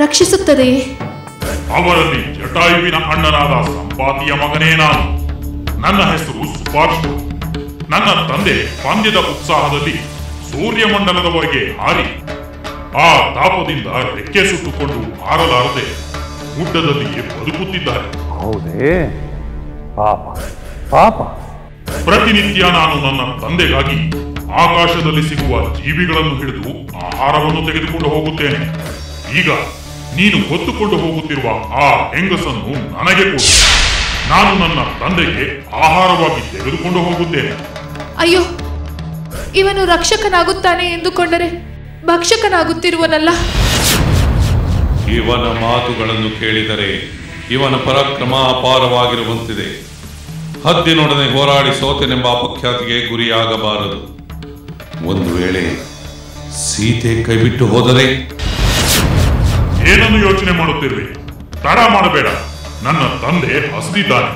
ರಕ್ಷಿಸುತ್ತದೆಯೇ? ಅವರಲ್ಲಿ ಜಟಾಯುವಿನ ಅಣ್ಣನಾದ ಸಂಪಾತಿಯ ಮಗನೇ ನಾನು. ನನ್ನ ಹೆಸರು ಸುಪಾರ್ಶ್ವ. ನನ್ನ ತಂದೆ ಪಂದ್ಯದ ಉತ್ಸಾಹದಲ್ಲಿ ಸೂರ್ಯಮಂಡಲದವರೆಗೆ ಹಾರಿ ಆ ತಾಪದಿಂದ ರೆಕ್ಕೆ ಸುಟ್ಟುಕೊಂಡು ಹಾರಲಾರದೆ ಗುಡ್ಡದಲ್ಲಿಯೇ ಬದುಕುತ್ತಿದ್ದಾರೆ. ಹೌದೇ? ಪಾಪ ಪಾಪ. ಪ್ರತಿನಿತ್ಯ ನಾನು ನನ್ನ ತಂದೆಗಾಗಿ ಆಕಾಶದಲ್ಲಿ ಸಿಗುವ ಜೀವಿಗಳನ್ನು ಹಿಡಿದು ಆಹಾರವನ್ನು ತೆಗೆದುಕೊಂಡು ಹೋಗುತ್ತೇನೆ. ಈಗ ನೀನು ಹೊತ್ತುಕೊಂಡು ಹೋಗುತ್ತಿರುವ ಆ ಹೆಂಗಸನ್ನು ನನಗೆ ಕೊಡು. ನಾನು ನನ್ನ ತಂದೆಗೆ ಆಹಾರವಾಗಿ ತೆಗೆದುಕೊಂಡು ಹೋಗುತ್ತೇನೆ. ಅಯ್ಯೋ, ಇವನು ರಕ್ಷಕನಾಗುತ್ತಾನೆ ಎಂದುಕೊಂಡರೆ ಭಕ್ಷಕನಾಗುತ್ತಿರುವನಲ್ಲ. ಇವನ ಮಾತುಗಳನ್ನು ಕೇಳಿದರೆ ಇವನ ಪರಾಕ್ರಮ ಅಪಾರವಾಗಿರುವಂತಿದೆ. ಹದ್ದಿನೊಡನೆ ಹೋರಾಡಿ ಸೋತೆನೆಂಬ ಅಪಖ್ಯಾತಿಗೆ ಗುರಿಯಾಗಬಾರದು. ಒಂದು ವೇಳೆ ಸೀತೆ ಕೈಬಿಟ್ಟು ಹೋದರೆ? ಏನನ್ನು ಯೋಚನೆ ಮಾಡುತ್ತಿರುವೆ? ತಡ ಮಾಡಬೇಡ. ನನ್ನ ತಂದೆ ಹಸಿದಿದ್ದಾನೆ.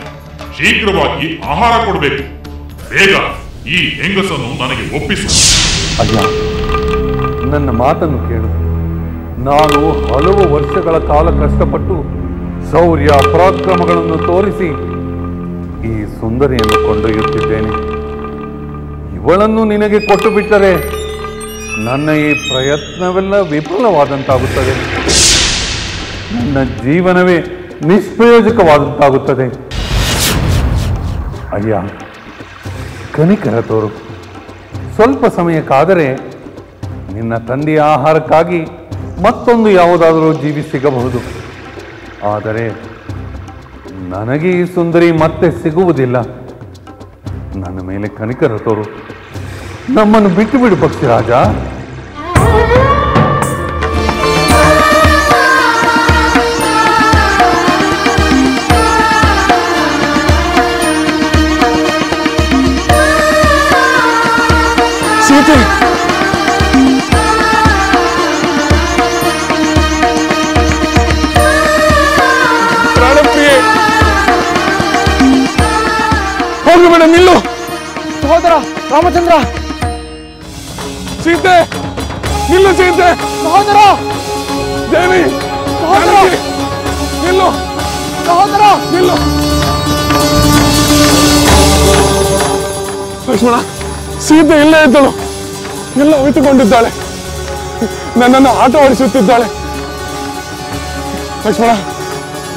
ಶೀಘ್ರವಾಗಿ ಆಹಾರ ಕೊಡಬೇಕು. ಬೇಗ ಈ ಹೆಂಗಸನ್ನು ನನಗೆ ಒಪ್ಪಿಸು. ಅಲ್ಲ, ನನ್ನ ಮಾತನ್ನು ಕೇಳು. ನಾನು ಹಲವು ವರ್ಷಗಳ ಕಾಲ ಕಷ್ಟಪಟ್ಟು ಶೌರ್ಯ ಪರಾಕ್ರಮಗಳನ್ನು ತೋರಿಸಿ ಈ ಸುಂದರಿಯನ್ನು ಕೊಂಡೊಯ್ಯುತ್ತಿದ್ದೇನೆ. ಇವಳನ್ನು ನಿನಗೆ ಕೊಟ್ಟು ಬಿಟ್ಟರೆ ನನ್ನ ಈ ಪ್ರಯತ್ನವೆಲ್ಲ ವಿಫಲವಾದಂತಾಗುತ್ತದೆ. ನನ್ನ ಜೀವನವೇ ನಿಷ್ಪ್ರಯೋಜಕವಾದಂತಾಗುತ್ತದೆ. ಅಯ್ಯ, ಕನಿಕರ ತೋರು. ಸ್ವಲ್ಪ ಸಮಯಕ್ಕಾದರೆ ನಿನ್ನ ತಂದೆಯ ಆಹಾರಕ್ಕಾಗಿ ಮತ್ತೊಂದು ಯಾವುದಾದರೂ ಜೀವಿ ಸಿಗಬಹುದು. ಆದರೆ ನನಗೆ ಈ ಸುಂದರಿ ಮತ್ತೆ ಸಿಗುವುದಿಲ್ಲ. ನನ್ನ ಮೇಲೆ ಕನಿಕರ ತೋರು. ನಮ್ಮನ್ನು ಬಿಟ್ಟು ಬಿಡು ಪಕ್ಷಿರಾಜ. ಸೀತೆ, ಪ್ರಾಣಪ್ರಿಯೆ, ಹೋಗಬೇಡ, ನಿಲ್ಲು. ಸಹೋದರ ರಾಮಚಂದ್ರ. ಸೀತೆ, ನಿಲ್ಲು. ಸೀತೆ, ಸಹೋದರ ದೇವಿ, ಸಹೋದರ ನಿಲ್ಲು. ಸಹೋದರ ನಿಲ್ಲು. ಲಕ್ಷ್ಮಣ, ಸೀತೆ ಇಲ್ಲೇ ಇದ್ದಳು. ಎಲ್ಲ ಅವಿತುಕೊಂಡಿದ್ದಾಳೆ. ನನ್ನನ್ನು ಆಟ ಆಡಿಸುತ್ತಿದ್ದಾಳೆ. ಲಕ್ಷ್ಮಣ,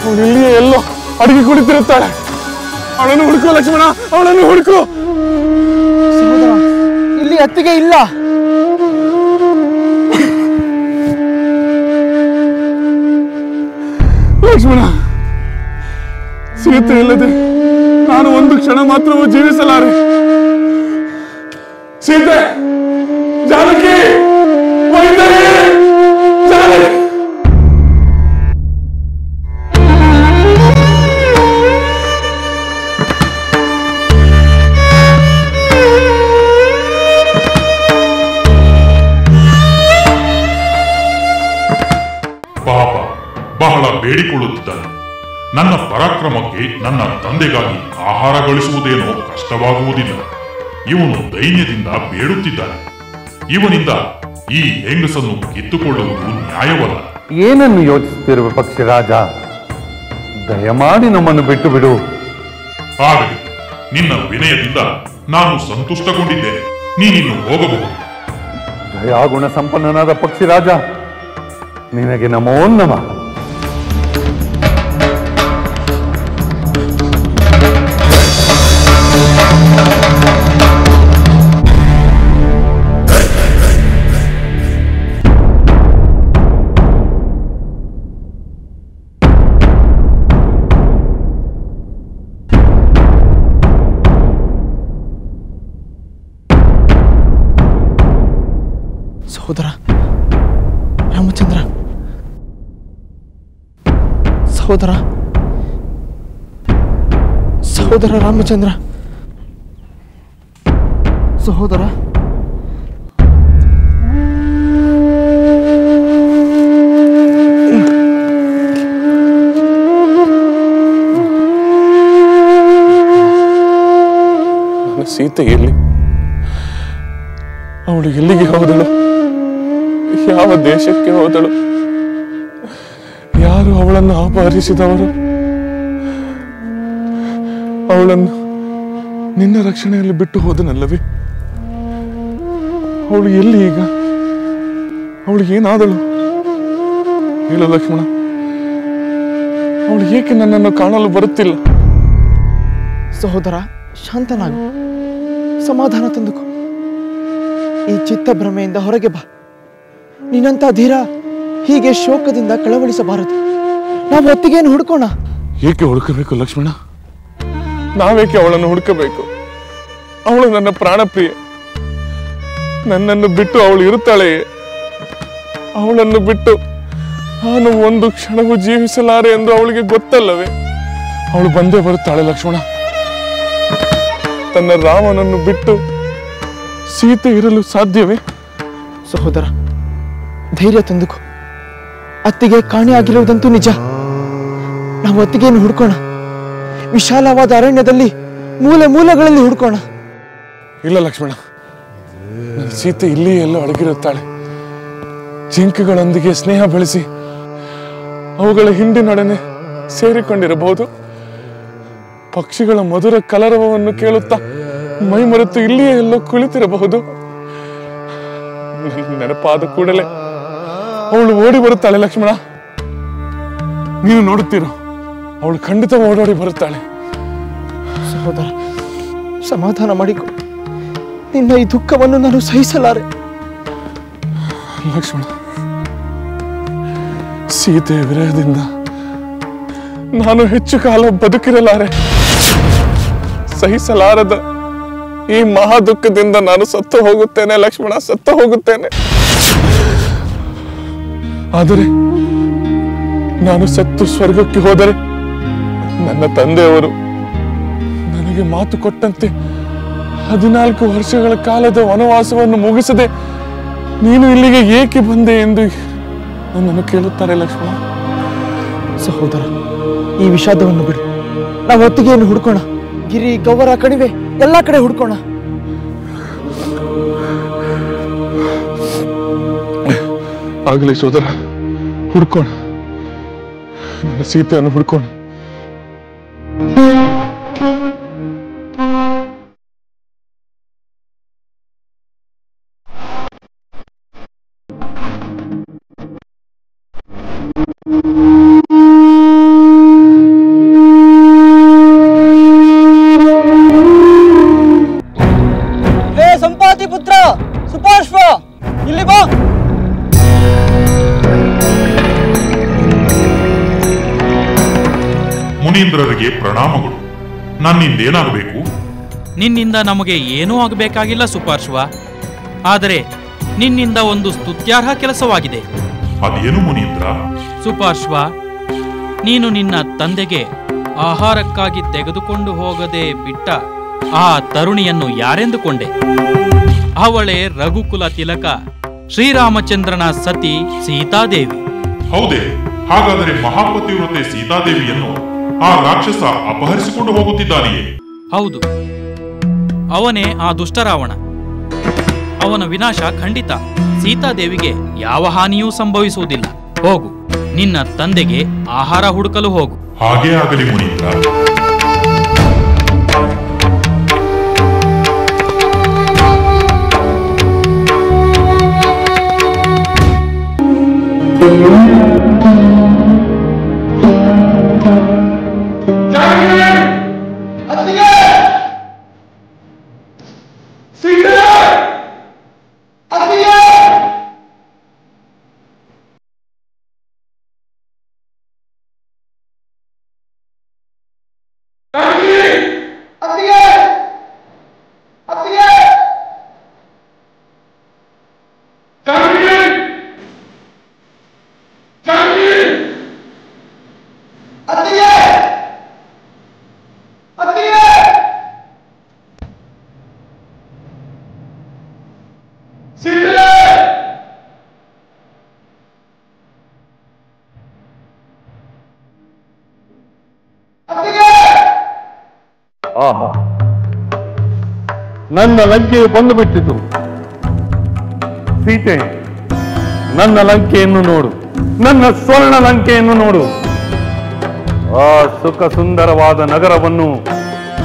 ಅವಳು ಇಲ್ಲಿಯೇ ಎಲ್ಲೋ ಅಡಿಗೆ ಕುಳಿತಿರುತ್ತಾಳೆ. ಅವಳನ್ನು ಹುಡುಕು ಲಕ್ಷ್ಮಣ, ಅವಳನ್ನು ಹುಡುಕು. ಸಹೋದರ, ಇಲ್ಲಿ ಅತ್ತಿಗೆ ಇಲ್ಲ. ಲಕ್ಷ್ಮಣ, ಸೀತೆ ಇಲ್ಲದೆ ನಾನು ಒಂದು ಕ್ಷಣ ಮಾತ್ರವೂ ಜೀವಿಸಲಾರೆ. ಸೀತೆ, ಜಾನಕಿ, ವೈದ್ಯರೇ, ಜಾನಕಿ. ಪಾಪ, ಬಹಳ ಬೇಡಿಕೊಳ್ಳುತ್ತಿದ್ದಾನೆ. ನನ್ನ ಪರಾಕ್ರಮಕ್ಕೆ ನನ್ನ ತಂದೆಗಾಗಿ ಆಹಾರ ಗಳಿಸುವುದೇನೋ ಕಷ್ಟವಾಗುವುದಿಲ್ಲ. ಇವನು ದೈನ್ಯದಿಂದ ಬೇಡುತ್ತಿದ್ದಾನೆ. ಇವನಿಂದ ಈ ಹೆಂಗಸನ್ನು ಕಿತ್ತುಕೊಳ್ಳುವುದು ನ್ಯಾಯವಲ್ಲ. ಏನನ್ನು ಯೋಚಿಸುತ್ತಿರುವ ಪಕ್ಷಿರಾಜ? ದಯಮಾಡಿ ನಮ್ಮನ್ನು ಬಿಟ್ಟು ಬಿಡು. ಆಗಲಿ, ನಿನ್ನ ವಿನಯದಿಂದ ನಾನು ಸಂತುಷ್ಟಗೊಂಡಿದ್ದೇನೆ. ನೀನಿನ್ನು ಹೋಗಬಹುದು. ದಯಾಗುಣ ಸಂಪನ್ನನಾದ ಪಕ್ಷಿರಾಜ, ನಿನಗೆ ನಮೋ ನಮಃ. ಸಹೋದರ ರಾಮಚಂದ್ರ, ಸಹೋದರ ಸಹೋದರ ರಾಮಚಂದ್ರ, ಸಹೋದರ. ನನ್ನ ಸೀತೆ ಎಲ್ಲಿ? ಅವಳು ಎಲ್ಲಿಗೆ ಹೋದಳು? ಯಾವ ದೇಶಕ್ಕೆ ಹೋದಳು? ಯಾರು ಅವಳನ್ನು ಅಪಹರಿಸಿದವರು? ಅವಳನ್ನು ನಿನ್ನ ರಕ್ಷಣೆಯಲ್ಲಿ ಬಿಟ್ಟು ಹೋದನಲ್ಲವೇ? ಅವಳು ಎಲ್ಲಿ ಈಗ? ಅವಳು ಏನಾದಳು? ಹೇಳು ಲಕ್ಷ್ಮಣ, ಅವಳು ಏಕೆ ನನ್ನನ್ನು ಕಾಣಲು ಬರುತ್ತಿಲ್ಲ? ಸಹೋದರ, ಶಾಂತನಾಗು, ಸಮಾಧಾನ ತಂದುಕೋ. ಈ ಚಿತ್ತಭ್ರಮೆಯಿಂದ ಹೊರಗೆ ಬಾ. ನಿನ್ನಂತ ಧೀರ ಹೀಗೆ ಶೋಕದಿಂದ ಕಳವಳಿಸಬಾರದು. ನಾವು ಒತ್ತಿಗೆಯನ್ನು ಹುಡುಕೋಣ. ಏಕೆ ಹುಡುಕಬೇಕು ಲಕ್ಷ್ಮಣ? ನಾವೇಕೆ ಅವಳನ್ನು ಹುಡುಕಬೇಕು? ಅವಳು ನನ್ನ ಪ್ರಾಣಪ್ರಿಯ. ನನ್ನನ್ನು ಬಿಟ್ಟು ಅವಳು ಇರುತ್ತಾಳೆಯೇ? ಅವಳನ್ನು ಬಿಟ್ಟು ನಾನು ಒಂದು ಕ್ಷಣವೂ ಜೀವಿಸಲಾರೆ ಎಂದು ಅವಳಿಗೆ ಗೊತ್ತಲ್ಲವೇ? ಅವಳು ಬಂದೇ ಬರುತ್ತಾಳೆ ಲಕ್ಷ್ಮಣ. ತನ್ನ ರಾಮನನ್ನು ಬಿಟ್ಟು ಸೀತೆ ಇರಲು ಸಾಧ್ಯವೇ? ಸಹೋದರ, ಧೈರ್ಯ ತಂದುಕೋ. ಅತ್ತಿಗೆ ಕಾಣೆಯಾಗಿರುವುದಂತೂ ನಿಜ. ನಾವು ಅತ್ತಿಗೆಯನ್ನು ಹುಡುಕೋಣ. ವಿಶಾಲವಾದ ಅರಣ್ಯದಲ್ಲಿ ಮೂಲೆ ಮೂಲೆಗಳಲ್ಲಿ ಹುಡುಕೋಣ. ಇಲ್ಲ ಲಕ್ಷ್ಮಣ, ನನ್ನ ಸೀತೆ ಇಲ್ಲಿಯೇ ಎಲ್ಲೋ ಅಡಗಿರುತ್ತಾಳೆ. ಜಿಂಕೆಗಳೊಂದಿಗೆ ಸ್ನೇಹ ಬೆಳೆಸಿ ಅವುಗಳ ಹಿಂಡಿನೊಡನೆ ಸೇರಿಕೊಂಡಿರಬಹುದು. ಪಕ್ಷಿಗಳ ಮಧುರ ಕಲರವವನ್ನು ಕೇಳುತ್ತಾ ಮೈಮರೆತು ಇಲ್ಲಿಯೇ ಎಲ್ಲೋ ಕುಳಿತಿರಬಹುದು. ನೆನಪಾದ ಕೂಡಲೇ ಅವಳು ಓಡಿ ಬರುತ್ತಾಳೆ ಲಕ್ಷ್ಮಣ. ನೀನು ನೋಡುತ್ತೀರೋ, ಅವಳು ಖಂಡಿತ ಓಡೋಡಿ ಬರುತ್ತಾಳೆ. ಸಹೋದರ, ಸಮಾಧಾನ ಮಾಡಿಕೊ. ನಿನ್ನ ಈ ದುಃಖವನ್ನು ನಾನು ಸಹಿಸಲಾರೆ. ಲಕ್ಷ್ಮಣ, ಸೀತೆಯ ವಿರಹದಿಂದ ನಾನು ಹೆಚ್ಚು ಕಾಲ ಬದುಕಿರಲಾರೆ. ಸಹಿಸಲಾರದ ಈ ಮಹಾ ದುಃಖದಿಂದ ನಾನು ಸತ್ತು ಹೋಗುತ್ತೇನೆ ಲಕ್ಷ್ಮಣ, ಸತ್ತು ಹೋಗುತ್ತೇನೆ. ಆದರೆ ನಾನು ಸತ್ತು ಸ್ವರ್ಗಕ್ಕೆ ಹೋದರೆ ನನ್ನ ತಂದೆಯವರು ನನಗೆ ಮಾತು ಕೊಟ್ಟಂತೆ 14 ವರ್ಷಗಳ ಕಾಲದ ವನವಾಸವನ್ನು ಮುಗಿಸದೆ ನೀನು ಇಲ್ಲಿಗೆ ಏಕೆ ಬಂದೆ ಎಂದು ನನ್ನನ್ನು ಕೇಳುತ್ತಾರೆ ಲಕ್ಷ್ಮಣ. ಸಹೋದರ, ಈ ವಿಷಾದವನ್ನು ಬಿಡು. ನಾವು ಒತ್ತಿಗೆಯನ್ನು ಹುಡುಕೋಣ. ಗಿರಿ, ಗೌವರ, ಕಣಿವೆ ಎಲ್ಲಾ ಕಡೆ ಹುಡುಕೋಣ. ಆಗಲಿ ಸೋದರ, ಹುಡ್ಕೋಣ. ನನ್ನ ಸೀತೆಯನ್ನು ಹುಡ್ಕೋಣ. ಸಂಪಾತಿ ಪುತ್ರ ಸುಪಾರ್ಶ್ವ, ಇಲ್ಲಿ ಬಾ. ಮುನೀಂದ್ರರಿಗೆ ಪ್ರಣಾಮಗಳು. ನನ್ನಿಂದೇನಾಗಬೇಕು? ನಿನ್ನಿಂದ ನಮಗೆ ಏನೂ ಆಗಬೇಕಾಗಿಲ್ಲ ಸುಪಾರ್ಶ್ವ. ಆದರೆ ನಿನ್ನಿಂದ ಒಂದು ಸ್ತುತ್ಯಾರ್ಹ ಕೆಲಸವಾಗಿದೆ. ಅದೇನು ಮುನೀಂದ್ರ? ಸುಪಾರ್ಶ್ವ, ನೀನು ನಿನ್ನ ತಂದೆಗೆ ಆಹಾರಕ್ಕಾಗಿ ತೆಗೆದುಕೊಂಡು ಹೋಗದೆ ಬಿಟ್ಟ ಆ ತರುಣಿಯನ್ನು ಯಾರೆಂದುಕೊಂಡೆ? ಅವಳೇ ರಘುಕುಲ ತಿಲಕ ಶ್ರೀರಾಮಚಂದ್ರನ ಸತಿ ಸೀತಾದೇವಿ. ಹೌದೇ? ಹಾಗಾದರೆ ಮಹಾಪತಿವ್ರತೆ ಸೀತಾದೇವಿಯನ್ನು ಆ ರಾಕ್ಷಸ ಅಪಹರಿಸಿಕೊಂಡು ಹೋಗುತ್ತಿದ್ದಾನೆಯೇ? ಹೌದು, ಅವನೇ ಆ ದುಷ್ಟರಾವಣ. ಅವನ ವಿನಾಶ ಖಂಡಿತ. ಸೀತಾದೇವಿಗೆ ಯಾವ ಹಾನಿಯೂ ಸಂಭವಿಸುವುದಿಲ್ಲ. ಹೋಗು, ನಿನ್ನ ತಂದೆಗೆ ಆಹಾರ ಹುಡುಕಲು ಹೋಗು. ಹಾಗೇ ಆಗಲಿ ಮುನೀಂದ್ರ. ಆಹಾ, ನನ್ನ ಲಂಕೆಯು ಬಂದು ಬಿಟ್ಟಿತು. ಸೀತೆ, ನನ್ನ ಲಂಕೆಯನ್ನು ನೋಡು, ನನ್ನ ಸ್ವರ್ಣ ಲಂಕೆಯನ್ನು ನೋಡು. ಆ ಸುಖ ಸುಂದರವಾದ ನಗರವನ್ನು,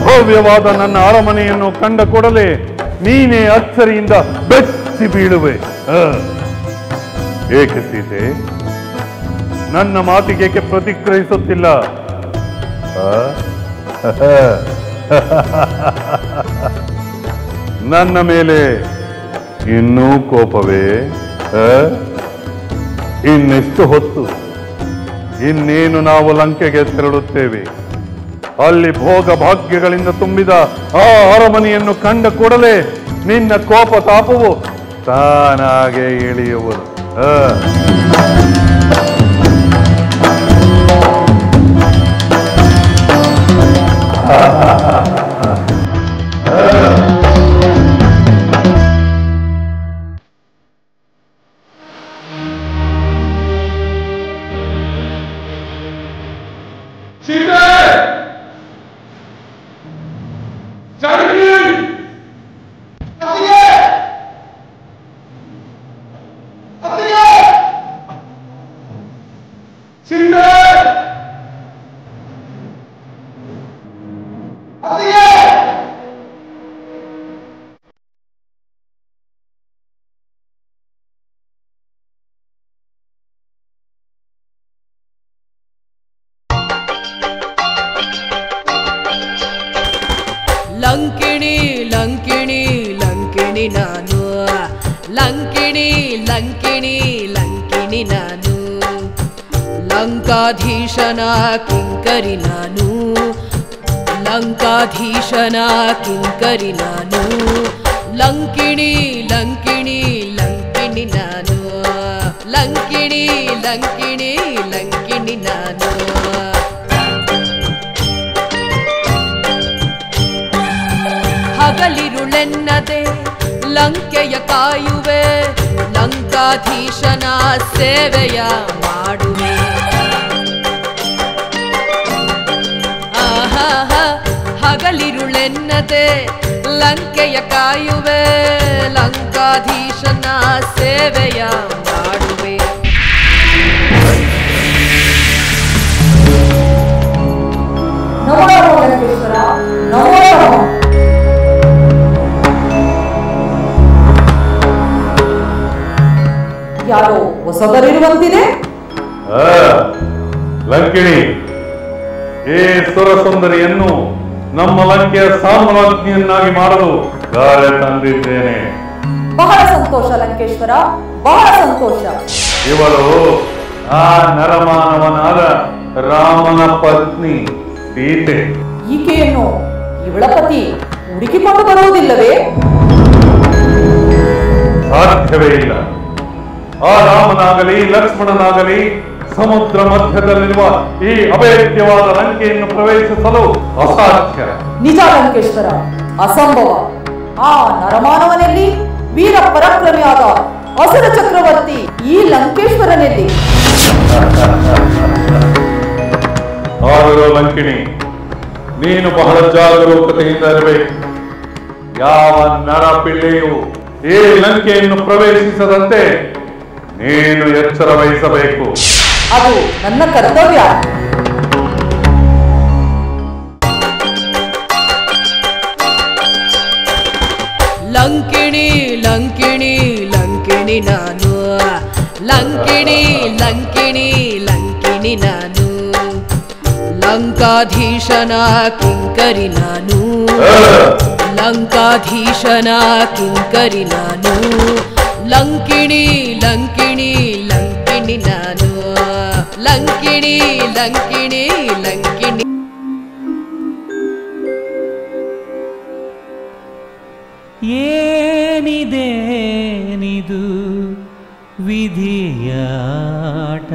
ಭವ್ಯವಾದ ನನ್ನ ಅರಮನೆಯನ್ನು ಕಂಡ ಕೂಡಲೇ ನೀನೇ ಅಚ್ಚರಿಯಿಂದ ಬೆಚ್ಚಿ ಬೀಳುವೆ. ಏಕೆ ಸೀತೆ, ನನ್ನ ಮಾತಿಗೇಕೆ ಪ್ರತಿಕ್ರಿಯಿಸುತ್ತಿಲ್ಲ? ನನ್ನ ಮೇಲೆ ಇನ್ನೂ ಕೋಪವೇ? ಇನ್ನೆಷ್ಟು ಹೊತ್ತು? ಇನ್ನೇನು ನಾವು ಲಂಕೆಗೆ ತೆರಳುತ್ತೇವೆ. ಅಲ್ಲಿ ಭೋಗ ಭಾಗ್ಯಗಳಿಂದ ತುಂಬಿದ ಆ ಅರಮನೆಯನ್ನು ಕಂಡ ಕೂಡಲೇ ನಿನ್ನ ಕೋಪ ತಾಪವು ತಾನಾಗೆ ಇಳಿಯುವುದು. ಲಂಕಿಣಿ ಲಂಕಿಣಿ ಲಂಕಿಣಿ ನಾನು, ಲಂಕಿಣಿ ಲಂಕಿಣಿ ಲಂಕಿಣಿ ನಾನು, ಲಂಕಾಧೀಶನ ಕಿಂಕರಿ ನಾನು, ಲಂಕಾಧೀಶನ ಕಿಂಕರಿ ನಾನು, ಲಂಕಿಣಿ ಲಂಕಿಣಿ ಲಂಕಿಣಿ ನಾನು, ಲಂಕಿಣಿ ಲಂಕಿಣಿ ಲಂಕಿಣಿ ನಾನು. ಹಗಲಿರುಳೆನ್ನದೆ ಲಂಕೆಯ ಕಾಯುವೆ, ಲಂಕಾಧೀಶನ ಸೇವೆಯ ಮಾಡುವೆ. ಆಹಾ ಹಗಲಿರುಳೆನ್ನದೆ ಲಂಕೆಯ ಕಾಯುವೆ, ಲಂಕಾಧೀಶನ ಸೇವೆಯ ಮಾಡುವೆ. ಯಾರೋ ಹೊಸಬರಿರುವಂತಿದೆ. ಲಂಕಿಣಿ, ಈ ಸುರಸುಂದರಿಯನ್ನು ನಮ್ಮ ಲಂಕೆಯ ಸಾಮ್ರಾಜ್ಞಿಯನ್ನಾಗಿ ಮಾಡಲು ಗಾಳಿ ತಂದಿದ್ದೇನೆ. ಬಹಳ ಸಂತೋಷ ಲಂಕೇಶ್ವರ, ಬಹಳ ಸಂತೋಷ. ಇವಳು ಆ ನರಮಾನವನಾದ ರಾಮನ ಪತ್ನಿ ಸೀತೆ. ಈಕೆಯನ್ನು ಇವಳ ಪತಿ ಹುಡುಕಿಕೊಂಡು ಬರುವುದಿಲ್ಲವೇ? ಸಾಧ್ಯವೇ ಇಲ್ಲ. ಆ ರಾಮನಾಗಲಿ ಲಕ್ಷ್ಮಣನಾಗಲಿ ಸಮುದ್ರ ಮಧ್ಯದಲ್ಲಿರುವ ಈ ಅಭೇದ್ಯವಾದ ಲಂಕೆಯನ್ನು ಪ್ರವೇಶಿಸಲು ಅಸಾಧ್ಯ. ನಿಜ ಲಂಕೇಶ್ವರ, ಅಸಂಭವ. ಆ ನರಮಾನವನಲ್ಲಿ ವೀರ ಪರಾಕ್ರಮಿಯಾದ ಅಸುರ ಚಕ್ರವರ್ತಿ ಈ ಲಂಕೇಶ್ವರನಲ್ಲಿ. ಆದರೂ ಲಂಕಿಣಿ, ನೀನು ಬಹಳ ಜಾಗರೂಕತೆಯಿಂದ ಇರಬೇಕು. ಯಾವ ನರ ಪಿಳ್ಳೆಯು ಈ ಲಂಕೆಯನ್ನು ಪ್ರವೇಶಿಸದಂತೆ ನೀನು ಎಚ್ಚರ ವಹಿಸಬೇಕು. ಅದು ನನ್ನ ಕರ್ತವ್ಯ. ಲಂಕಿಣಿ ಲಂಕಿಣಿ ಲಂಕಿಣಿ ನಾನು, ಲಂಕಿಣಿ ಲಂಕಿಣಿ ಲಂಕಿಣಿ ನಾನು, ಲಂಕಾಧೀಶನ ಕಿಂಕರಿ ನಾನು, ಲಂಕಾಧೀಶನ ಕಿಂಕರಿ ನಾನು, ಲಂಕಿಣಿ ಲಂಕಿಣಿ ಲಂಕಿಣಿ ನಾನು, ಲಂಕಿಣಿ ಲಂಕಿಣಿ ಲಂಕಿಣಿ. ಏನಿದೇನಿದು ವಿಧಿಯಾಟ,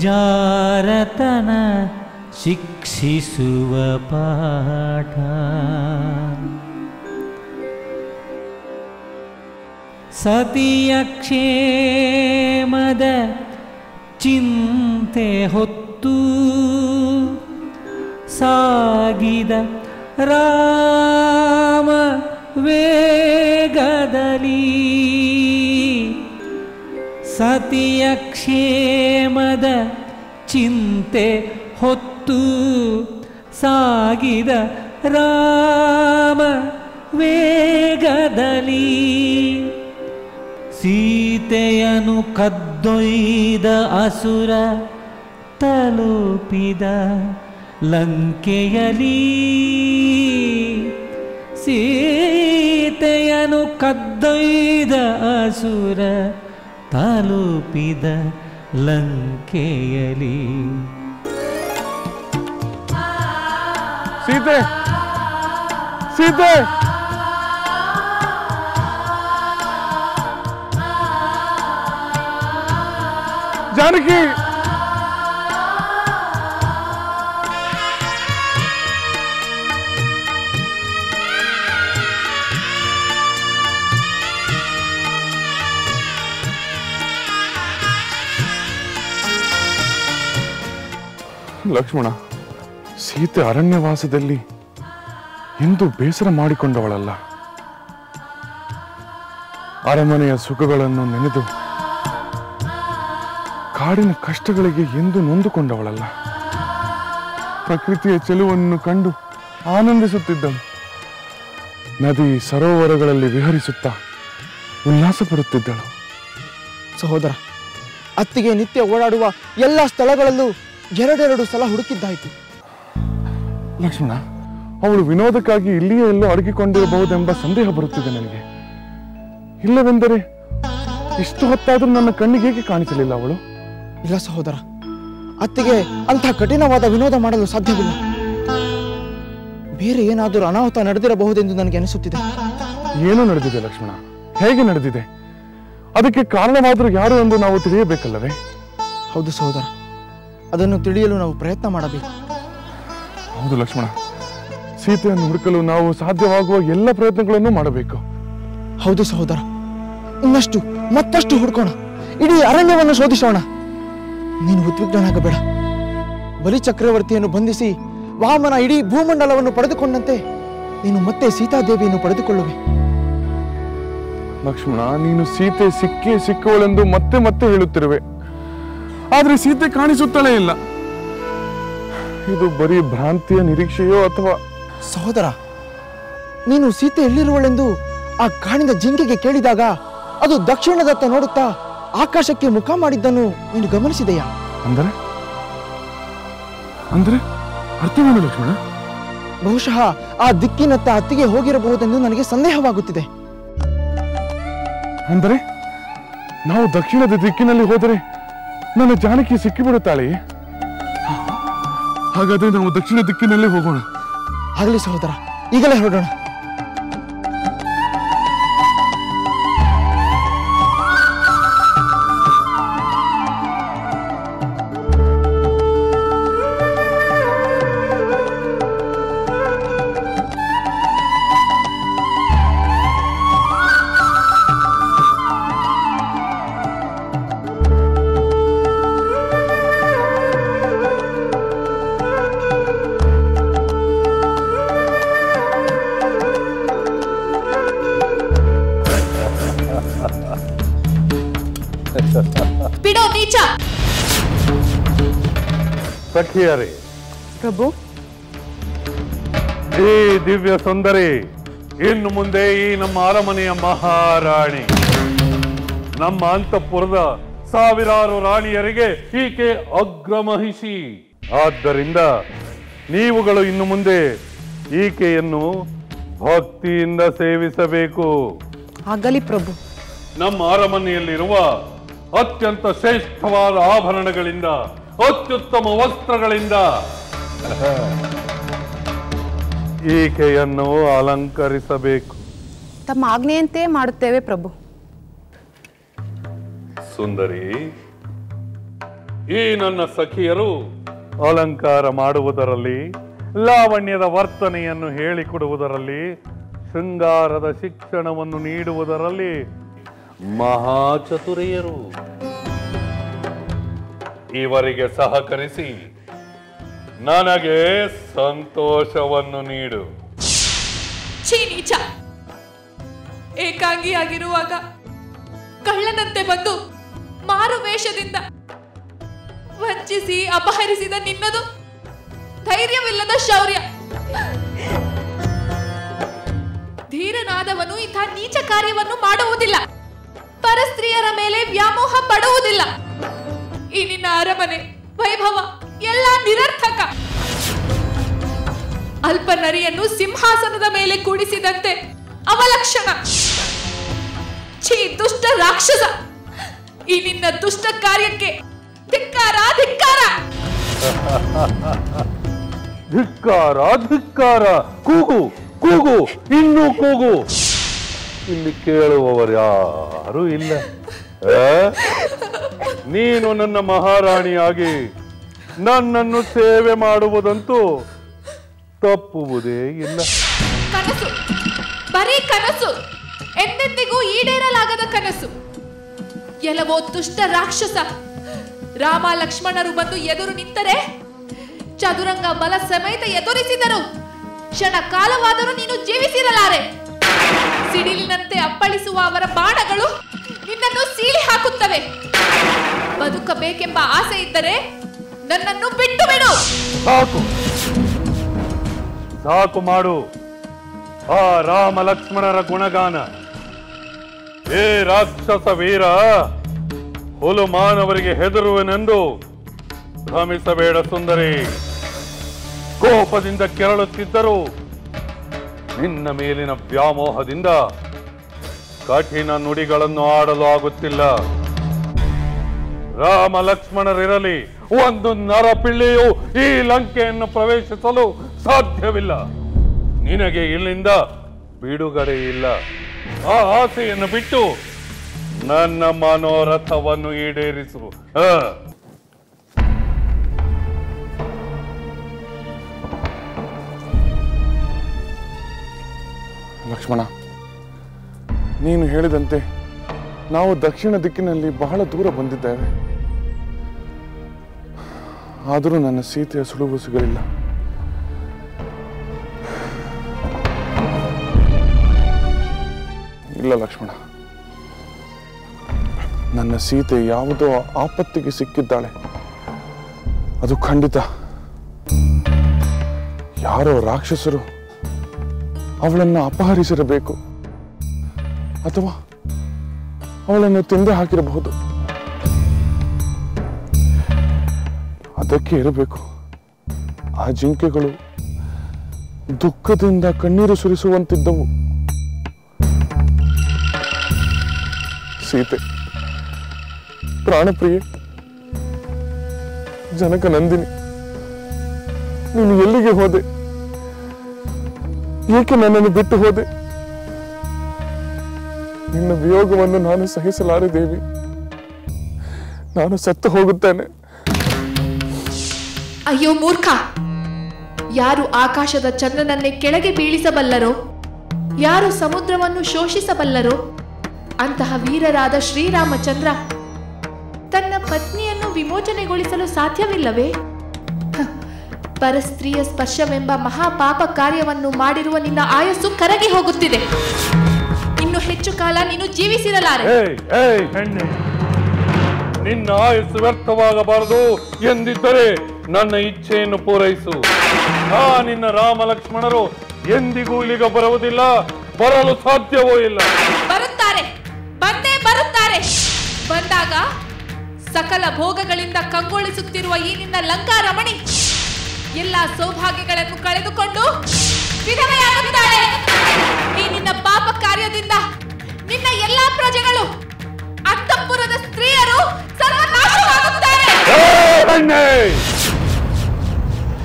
ಜಾರತನ ಶಿಕ್ಷಿಸುವ ಪಾಠ, ಸತಿಯ ಕ್ಷೇಮದ ಚಿಂತೆ ಹೊತ್ತು ಸಾಗಿದ ರಾಮ ವೇಗದಲ್ಲಿ, ಸತಿಯ ಕ್ಷೇಮದ ಚಿಂತೆ ಹೊತ್ತು ಸಾಗಿದ ರಾಮ ವೇಗದಲ್ಲಿ, ಸೀತೆಯನು ಕದ್ದೊಯ್ದ ಅಸುರ ತಲುಪಿದ ಲಂಕೆಯಲಿ, ಸೀತೆಯನು ಸೀತೆಯನು ಕದ್ದೊಯ್ದ ಅಸುರ ತಲುಪಿದ ಲಂಕೆಯಲಿ. ಸೀತೆ, ಸೀತೆ, ಜಾನಕಿ, ಲಕ್ಷ್ಮಣ, ಸೀತೆ ಅರಣ್ಯವಾಸದಲ್ಲಿ ಎಂದು ಬೇಸರ ಮಾಡಿಕೊಂಡವಳಲ್ಲ. ಅರಮನೆಯ ಸುಖಗಳನ್ನು ನೆನೆದು ಕಾಡಿನ ಕಷ್ಟಗಳಿಗೆ ಎಂದು ನೊಂದುಕೊಂಡವಳಲ್ಲ. ಪ್ರಕೃತಿಯ ಚೆಲುವನ್ನು ಕಂಡು ಆನಂದಿಸುತ್ತಿದ್ದಳು. ನದಿ ಸರೋವರಗಳಲ್ಲಿ ವಿಹರಿಸುತ್ತಾ ಉಲ್ಲಾಸ ಪಡುತ್ತಿದ್ದಳು. ಸಹೋದರ, ಅತ್ತಿಗೆ ನಿತ್ಯ ಓಡಾಡುವ ಎಲ್ಲ ಸ್ಥಳಗಳಲ್ಲೂ ಎರಡೆರಡು ಸಲ ಹುಡುಕಿದ್ದಾಯಿತು. ಲಕ್ಷ್ಮಣ, ಅವಳು ವಿನೋದಕ್ಕಾಗಿ ಇಲ್ಲಿಯೇ ಎಲ್ಲೋ ಅಡಗಿಕೊಂಡಿರಬಹುದೆಂಬ ಸಂದೇಹ ಬರುತ್ತಿದೆ ನನಗೆ. ಇಲ್ಲವೆಂದರೆ ಇಷ್ಟು ಹೊತ್ತಾದರೂ ನನ್ನ ಕಣ್ಣಿಗೆ ಏಕೆ ಕಾಣಿಸಲಿಲ್ಲ ಅವಳು? ಇಲ್ಲ ಸಹೋದರ, ಅತ್ತಿಗೆ ಅಂಥ ಕಠಿಣವಾದ ವಿನೋದ ಮಾಡಲು ಸಾಧ್ಯವಿಲ್ಲ. ಬೇರೆ ಏನಾದರೂ ಅನಾಹುತ ನಡೆದಿರಬಹುದೆಂದು ನನಗೆ ಅನಿಸುತ್ತಿದೆ. ಏನು ನಡೆದಿದೆ ಲಕ್ಷ್ಮಣ? ಹೇಗೆ ನಡೆದಿದೆ? ಅದಕ್ಕೆ ಕಾರಣವಾದರೂ ಯಾರು ಎಂದು ನಾವು ತಿಳಿಯಬೇಕಲ್ಲವೇ? ಹೌದು ಸಹೋದರ, ಅದನ್ನು ತಿಳಿಯಲು ನಾವು ಪ್ರಯತ್ನ ಮಾಡಬೇಕು. ಹೌದು ಲಕ್ಷ್ಮಣ, ಸೀತೆಯನ್ನು ಹುಡುಕಲು ನಾವು ಸಾಧ್ಯವಾಗುವ ಎಲ್ಲ ಪ್ರಯತ್ನಗಳನ್ನು ಮಾಡಬೇಕು. ಹೌದು ಸಹೋದರ, ಇನ್ನಷ್ಟು ಮತ್ತಷ್ಟು ಹುಡುಕೋಣ, ಇಡೀ ಅರಣ್ಯವನ್ನು ಶೋಧಿಸೋಣ. ನೀನು ಉದ್ವಿಗ್ನಾಗಬೇಡ. ಬಲಿ ಚಕ್ರವರ್ತಿಯನ್ನು ಬಂಧಿಸಿ ವಾಮನ ಇಡೀ ಭೂಮಂಡಲವನ್ನು ಪಡೆದುಕೊಂಡಂತೆ ನೀನು ಮತ್ತೆ ಸೀತಾದೇವಿಯನ್ನು ಪಡೆದುಕೊಳ್ಳುವೆ. ಲಕ್ಷ್ಮಣ, ನೀನು ಸೀತೆ ಸಿಕ್ಕೇ ಸಿಕ್ಕವಳೆಂದು ಮತ್ತೆ ಮತ್ತೆ ಹೇಳುತ್ತಿರುವೆ. ಆದ್ರೆ ಸೀತೆ ಕಾಣಿಸುತ್ತಲೇ ಇಲ್ಲ. ಇದು ಬರೀ ಭ್ರಾಂತಿಯ ನಿರೀಕ್ಷೆಯೋ ಅಥವಾ? ಸಹೋದರ, ನೀನು ಸೀತೆ ಎಲ್ಲಿರುವಳೆಂದು ಆ ಕಾಣಿದ ಜಿಂಕೆಗೆ ಕೇಳಿದಾಗ ಅದು ದಕ್ಷಿಣದತ್ತ ನೋಡುತ್ತಾ ಆಕಾಶಕ್ಕೆ ಮುಖ ಮಾಡಿದ್ದನ್ನು ನೀನು ಗಮನಿಸಿದೆಯಾ? ಅಂದರೆ ಅಂದರೆ ಅರ್ಥವೇನು ಲಕ್ಷ್ಮಣ? ಬಹುಶಃ ಆ ದಿಕ್ಕಿನತ್ತ ಅತ್ತಿಗೆ ಹೋಗಿರಬಹುದೆಂದು ನನಗೆ ಸಂದೇಹವಾಗುತ್ತಿದೆ. ಅಂದರೆ ನಾವು ದಕ್ಷಿಣದ ದಿಕ್ಕಿನಲ್ಲಿ ಹೋದರೆ ನನ್ನ ಜಾನಕಿ ಸಿಕ್ಕಿಬಿಡುತ್ತಾಳೆಯೇ? ಹಾಗಾದ್ರೆ ನಾವು ದಕ್ಷಿಣ ದಿಕ್ಕಿನಲ್ಲೇ ಹೋಗೋಣ. ಆಗಲಿ ಸಹೋದರ, ಈಗಲೇ ಹೊರಡೋಣ. ಬಿಡೋ ನೀಚ! ಸಖಿಯರೇ, ಪ್ರಭು, ಈ ದಿವ್ಯ ಸುಂದರಿ ಇನ್ನು ಮುಂದೆ ಈ ನಮ್ಮ ಅರಮನೆಯ ಮಹಾರಾಣಿ. ನಮ್ಮ ಅಂತಃಪುರದ ಸಾವಿರಾರು ರಾಣಿಯರಿಗೆ ಈಕೆ ಅಗ್ರಮಹಿಷಿ. ಆದ್ದರಿಂದ ನೀವುಗಳು ಇನ್ನು ಮುಂದೆ ಈಕೆಯನ್ನು ಭಕ್ತಿಯಿಂದ ಸೇವಿಸಬೇಕು. ಆಗಲಿ ಪ್ರಭು. ನಮ್ಮ ಅರಮನೆಯಲ್ಲಿರುವ ಅತ್ಯಂತ ಶ್ರೇಷ್ಠವಾದ ಆಭರಣಗಳಿಂದ, ಅತ್ಯುತ್ತಮ ವಸ್ತ್ರಗಳಿಂದ ಈಕೆಯನ್ನು ಅಲಂಕರಿಸಬೇಕು. ತಮ್ಮ ಆಜ್ಞೆಯಂತೆ ಮಾಡುತ್ತೇವೆ ಪ್ರಭು. ಸುಂದರಿ, ಈ ನನ್ನ ಸಖಿಯರು ಅಲಂಕಾರ ಮಾಡುವುದರಲ್ಲಿ, ಲಾವಣ್ಯದ ವರ್ತನೆಯನ್ನು ಹೇಳಿಕೊಡುವುದರಲ್ಲಿ, ಶೃಂಗಾರದ ಶಿಕ್ಷಣವನ್ನು ನೀಡುವುದರಲ್ಲಿ ಮಹಾಚತುರಿಯರು. ಇವರಿಗೆ ಸಹಕರಿಸಿ ನನಗೆ ಸಂತೋಷವನ್ನು ನೀಡು. ಛೀ ನೀಚ! ಏಕಾಂಗಿಯಾಗಿರುವಾಗ ಕಳ್ಳನಂತೆ ಬಂದು ಮಾರು ವೇಷದಿಂದ ವಂಚಿಸಿ ಅಪಹರಿಸಿದ ನಿನ್ನದು ಧೈರ್ಯವಿಲ್ಲದ ಶೌರ್ಯ. ಧೀರನಾದವನು ಇಂಥ ನೀಚ ಕಾರ್ಯವನ್ನು ಮಾಡುವುದಿಲ್ಲ. ಪರಸ್ತ್ರೀಯರ ಮೇಲೆ ವ್ಯಾಮೋಹ ಪಡುವುದಿಲ್ಲ. ಈ ನಿನ್ನ ಅರಮನೆ ವೈಭವ ಎಲ್ಲ ನಿರರ್ಥಕ. ಅಲ್ಪ ನರಿಯನ್ನು ಸಿಂಹಾಸನದ ಮೇಲೆ ಕೂಡಿಸಿದಂತೆ ಅವಲಕ್ಷಣ. ಛೀ ದುಷ್ಟ ರಾಕ್ಷಸ, ಈ ನಿನ್ನ ದುಷ್ಟ ಕಾರ್ಯಕ್ಕೆ ಧಿಕ್ಕಾರ ಧಿಕ್ಕಾರ. ಧಿಕ್ಕಾರ ಧಿಕ್ಕಾರ, ಕೂಗು ಕೂಗು, ಇನ್ನೂ ಕೂಗು. ಇಲ್ಲಿ ಕೇಳುವವರು ಯಾರೂ ಇಲ್ಲ. ನೀನು ನನ್ನ ಮಹಾರಾಣಿಯಾಗಿ ನನ್ನನ್ನು ಸೇವೆ ಮಾಡುವುದಂತೂ ತಪ್ಪುವುದೇ ಇಲ್ಲ. ಕನಸು, ಬರೀ ಕನಸು, ಎಂದೆಂದಿಗೂ ಈಡೇರಲಾಗದ ಕನಸು. ಎಲ್ಲವೋ ದುಷ್ಟ ರಾಕ್ಷಸ. ರಾಮ ಲಕ್ಷ್ಮಣರು ಬಂದು ಎದುರು ನಿಂತರೆ, ಚದುರಂಗ ಬಲ ಸಮೇತ ಎದುರಿಸಿದರು, ಕ್ಷಣ ಕಾಲವಾದರೂ ನೀನು ಜೀವಿಸಿರಲಾರೆ. ಸಿಡಿಲಿನಂತೆ ಅಪ್ಪಳಿಸುವ ಅವರ ಬಾಣಗಳು ನಿನ್ನನ್ನು ಸೀಳಿ ಹಾಕುತ್ತವೆ. ಬದುಕಬೇಕೆಂಬ ಆಸೆ ಇದ್ದರೆ ನನ್ನನ್ನು ಬಿಟ್ಟು ಬಿಡು. ಸಾಕು ಸಾಕು ಮಾಡು ಆ ರಾಮ ಲಕ್ಷ್ಮಣರ ಗುಣಗಾನ. ಏ ರಾಕ್ಷಸ ವೀರ, ಹುಲು ಮಾನವರಿಗೆ ಹೆದರುವೆನೆಂದು ಭ್ರಮಿಸಬೇಡ ಸುಂದರಿ. ಕೋಪದಿಂದ ಕೆರಳುತ್ತಿದ್ದರೂ ನಿನ್ನ ಮೇಲಿನ ವ್ಯಾಮೋಹದಿಂದ ಕಠಿಣ ನುಡಿಗಳನ್ನು ಆಡಲು ಆಗುತ್ತಿಲ್ಲ. ರಾಮ ಲಕ್ಷ್ಮಣರಿರಲಿ, ಒಂದು ನರಪಿಳ್ಳೆಯು ಈ ಲಂಕೆಯನ್ನು ಪ್ರವೇಶಿಸಲು ಸಾಧ್ಯವಿಲ್ಲ. ನಿನಗೆ ಇಲ್ಲಿಂದ ಬಿಡುಗಡೆ ಇಲ್ಲ. ಆ ಆಸೆಯನ್ನು ಬಿಟ್ಟು ನನ್ನ ಮನೋರಥವನ್ನು ಈಡೇರಿಸು. ಲಕ್ಷ್ಮಣ, ನೀನು ಹೇಳಿದಂತೆ ನಾವು ದಕ್ಷಿಣ ದಿಕ್ಕಿನಲ್ಲಿ ಬಹಳ ದೂರ ಬಂದಿದ್ದೇವೆ. ಆದರೂ ನನ್ನ ಸೀತೆಯ ಸುಳುವು ಸಿಗಲಿಲ್ಲ. ಇಲ್ಲ ಲಕ್ಷ್ಮಣ, ನನ್ನ ಸೀತೆ ಯಾವುದೋ ಆಪತ್ತಿಗೆ ಸಿಕ್ಕಿದ್ದಾಳೆ. ಅದು ಖಂಡಿತ. ಯಾರೋ ರಾಕ್ಷಸರು ಅವಳನ್ನು ಅಪಹರಿಸಿರಬೇಕು, ಅಥವಾ ಅವಳನ್ನು ತಿಂದು ಹಾಕಿರಬಹುದು. ಅದಕ್ಕೆ ಇರಬೇಕು ಆ ಜಿಂಕೆಗಳು ದುಃಖದಿಂದ ಕಣ್ಣೀರು ಸುರಿಸುವಂತಿದ್ದವು. ಸೀತೆ, ಪ್ರಾಣಪ್ರಿಯೆ, ಜನಕ ನಂದಿನಿ, ನೀನು ಎಲ್ಲಿಗೆ ಹೋದೆ? ಏಕೆ ನನ್ನನ್ನು ಬಿಟ್ಟು ಹೋದೆ? ನಿನ್ನ ವಿಯೋಗವನ್ನು ನಾನು ಸಹಿಸಲಾರೆ ದೇವಿ. ನಾನು ಸತ್ತು ಹೋಗುತ್ತೇನೆ. ಅಯ್ಯೋ ಮೂರ್ಖ, ಯಾರು ಆಕಾಶದ ಚಂದ್ರನನ್ನೇ ಕೆಳಗೆ ಬೀಳಿಸಬಲ್ಲರೋ, ಯಾರು ಸಮುದ್ರವನ್ನು ಶೋಷಿಸಬಲ್ಲರೋ ಅಂತಹ ವೀರರಾದ ಶ್ರೀರಾಮಚಂದ್ರ ತನ್ನ ಪತ್ನಿಯನ್ನು ವಿಮೋಚನೆಗೊಳಿಸಲು ಸಾಧ್ಯವಿಲ್ಲವೇ? ಪರಸ್ತ್ರೀಯ ಸ್ಪರ್ಶವೆಂಬ ಮಹಾಪಾಪ ಕಾರ್ಯವನ್ನು ಮಾಡಿರುವ ನಿನ್ನ ಆಯಸ್ಸು ಕರಗಿ ಹೋಗುತ್ತಿದೆ. ಇನ್ನು ಹೆಚ್ಚು ಕಾಲ ನೀನು ಜೀವಿಸಿರಲಾರೆ. ಹೆಣ್ಣೆ, ನಿನ್ನ ಆಯಸ್ಸು ವ್ಯರ್ಥವಾಗಬಾರದು ಎಂದಿದ್ದರೆ ನನ್ನ ಇಚ್ಛೆಯನ್ನು ಪೂರೈಸು. ನಿನ್ನ ರಾಮ ಲಕ್ಷ್ಮಣರು ಎಂದಿಗೂ ಇಲ್ಲಿಗೆ ಬರುವುದಿಲ್ಲ, ಬರಲು ಸಾಧ್ಯವೂ ಇಲ್ಲ. ಬರುತ್ತಾರೆ, ಬಂದೇ ಬರುತ್ತಾರೆ. ಬಂದಾಗ ಸಕಲ ಭೋಗಗಳಿಂದ ಕಂಗೊಳಿಸುತ್ತಿರುವ ಈ ನಿನ್ನ ಲಂಕಾ ರಮಣಿ ಎಲ್ಲ ಸೌಭಾಗ್ಯಗಳನ್ನು ಕಳೆದುಕೊಂಡು ವಿಧವೆಯಾಗುತ್ತಾಳೆ. ಈ ನಿನ್ನ ಪಾಪ ಕಾರ್ಯದಿಂದ ನಿನ್ನ ಎಲ್ಲಾ ಪ್ರಜೆಗಳು, ಅಂತಃಪುರದ ಸ್ತ್ರೀಯರು ಸರ್ವನಾಶವಾಗುತ್ತಾರೆ.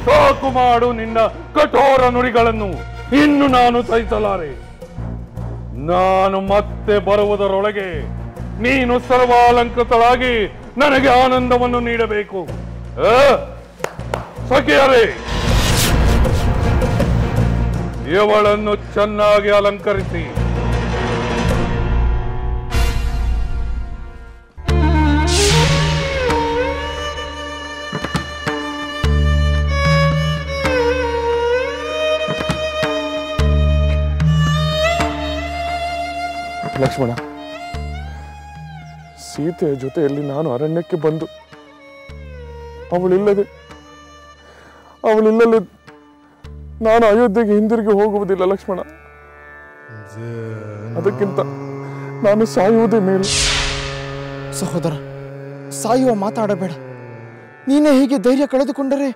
ಸಾಕು ಮಾಡು ನಿನ್ನ ಕಠೋರ ನುಡಿಗಳನ್ನು. ಇನ್ನು ನಾನು ಸಹಿಸಲಾರೆ. ನಾನು ಮತ್ತೆ ಬರುವುದರೊಳಗೆ ನೀನು ಸರ್ವಾಲಂಕೃತಳಾಗಿ ನನಗೆ ಆನಂದವನ್ನು ನೀಡಬೇಕು. ಸಖಿಯರೇ, ಇವಳನ್ನು ಚೆನ್ನಾಗಿ ಅಲಂಕರಿಸಿ. ಲಕ್ಷ್ಮಣ, ಸೀತೆಯ ಜೊತೆಯಲ್ಲಿ ನಾನು ಅರಣ್ಯಕ್ಕೆ ಬಂದು ಅವಳಿಲ್ಲದೆ ನಾನು ಅಯೋಧ್ಯೆಗೆ ಹಿಂದಿರುಗಿ ಹೋಗುವುದಿಲ್ಲ ಲಕ್ಷ್ಮಣ. ಅದಕ್ಕಿಂತ ನಾನು ಸಾಯುವುದೇ ಮೇಲು. ಸಹೋದರ, ಸಾಯುವ ಮಾತಾಡಬೇಡ. ನೀನೇ ಹೀಗೆ ಧೈರ್ಯ ಕಳೆದುಕೊಂಡರೆ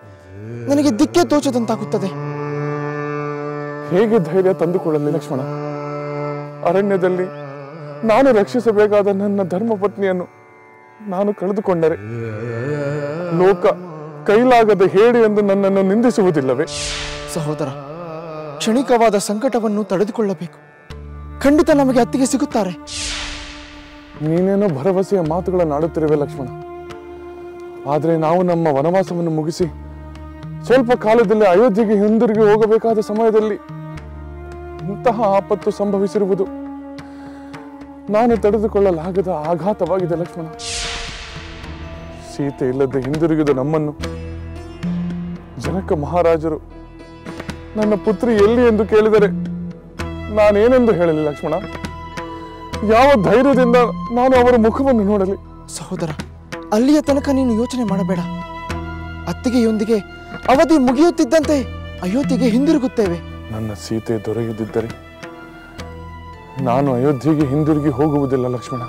ನನಗೆ ದಿಕ್ಕೆ ತೋಚದಂತಾಗುತ್ತದೆ. ಹೇಗೆ ಧೈರ್ಯ ತಂದುಕೊಳ್ಳಲಿ ಲಕ್ಷ್ಮಣ? ಅರಣ್ಯದಲ್ಲಿ ನಾನು ರಕ್ಷಿಸಬೇಕಾದ ನನ್ನ ಧರ್ಮಪತ್ನಿಯನ್ನು ನಾನು ಕಳೆದುಕೊಂಡರೆ ಲೋಕ ಕೈಲಾಗದ ಹೇಳಿ ಎಂದು ನನ್ನನ್ನು ನಿಂದಿಸುವುದಿಲ್ಲವೇ? ಸಹೋದರ, ಕ್ಷಣಿಕವಾದ ಸಂಕಟವನ್ನು ತಡೆದುಕೊಳ್ಳಬೇಕು. ಖಂಡಿತ ನಮಗೆ ಅತ್ತಿಗೆ ಸಿಗುತ್ತಾರೆ. ನೀನೇನೋ ಭರವಸೆಯ ಮಾತುಗಳನ್ನು ಆಡುತ್ತಿರುವೆ ಲಕ್ಷ್ಮಣ. ಆದರೆ ನಾವು ನಮ್ಮ ವನವಾಸವನ್ನು ಮುಗಿಸಿ ಸ್ವಲ್ಪ ಕಾಲದಲ್ಲಿ ಅಯೋಧ್ಯೆಗೆ ಹಿಂದಿರುಗಿ ಹೋಗಬೇಕಾದ ಸಮಯದಲ್ಲಿ ಇಂತಹ ಆಪತ್ತು ಸಂಭವಿಸಿರುವುದು ನಾನು ತಡೆದುಕೊಳ್ಳಲಾಗದ ಆಘಾತವಾಗಿದೆ ಲಕ್ಷ್ಮಣ. ಸೀತೆ ಇಲ್ಲದೆ ಹಿಂದಿರುಗಿದ ನಮ್ಮನ್ನು ಜನಕ ಮಹಾರಾಜರು ನನ್ನ ಪುತ್ರಿ ಎಲ್ಲಿ ಎಂದು ಕೇಳಿದರೆ ನಾನೇನೆಂದು ಹೇಳಲಿ ಲಕ್ಷ್ಮಣ? ಯಾವ ಧೈರ್ಯದಿಂದ ನಾನು ಅವರ ಮುಖವನ್ನು ನೋಡಲಿ? ಸಹೋದರ, ಅಲ್ಲಿಯ ತನಕ ನೀನು ಯೋಚನೆ ಮಾಡಬೇಡ. ಅತ್ತಿಗೆಯೊಂದಿಗೆ ಅವಧಿ ಮುಗಿಯುತ್ತಿದ್ದಂತೆ ಅಯೋಧ್ಯೆಗೆ ಹಿಂದಿರುಗುತ್ತೇವೆ. ನನ್ನ ಸೀತೆ ದೊರೆಯದಿದ್ದರೆ ನಾನು ಅಯೋಧ್ಯೆಗೆ ಹಿಂದಿರುಗಿ ಹೋಗುವುದಿಲ್ಲ ಲಕ್ಷ್ಮಣ.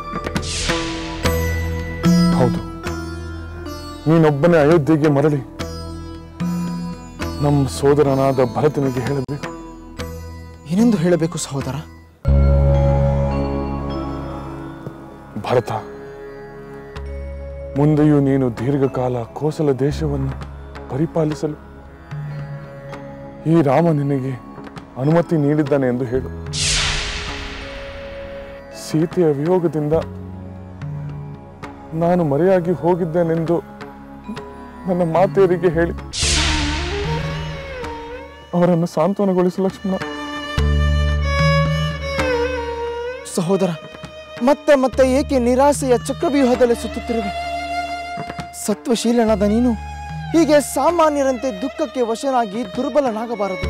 ಹೌದು, ನೀನೊಬ್ಬನೇ ಅಯೋಧ್ಯೆಗೆ ಮರಳಿ ನಮ್ಮ ಸೋದರನಾದ ಭರತನಿಗೆ ಹೇಳಬೇಕು. ಏನೆಂದು ಹೇಳಬೇಕು ಸಹೋದರ? ಭರತ, ಮುಂದೆಯೂ ನೀನು ದೀರ್ಘಕಾಲ ಕೋಸಲ ದೇಶವನ್ನು ಪರಿಪಾಲಿಸಲು ಈ ರಾಮ ನಿನಗೆ ಅನುಮತಿ ನೀಡಿದ್ದಾನೆ ಎಂದು ಹೇಳು. ಸೀತೆಯ ವಿಯೋಗದಿಂದ ನಾನು ಮರೆಯಾಗಿ ಹೋಗಿದ್ದೇನೆಂದು ನನ್ನ ಮಾತೆಯರಿಗೆ ಹೇಳಿ ಅವರನ್ನು ಸಾಂತ್ವನಗೊಳಿಸು ಲಕ್ಷ್ಮಣ. ಸಹೋದರ, ಮತ್ತೆ ಮತ್ತೆ ಏಕೆ ನಿರಾಸೆಯ ಚಕ್ರವ್ಯೂಹದಲ್ಲಿ ಸುತ್ತುತ್ತಿರುವೆ? ಸತ್ವಶೀಲನಾದ ನೀನು ಹೀಗೆ ಸಾಮಾನ್ಯರಂತೆ ದುಃಖಕ್ಕೆ ವಶನಾಗಿ ದುರ್ಬಲನಾಗಬಾರದು.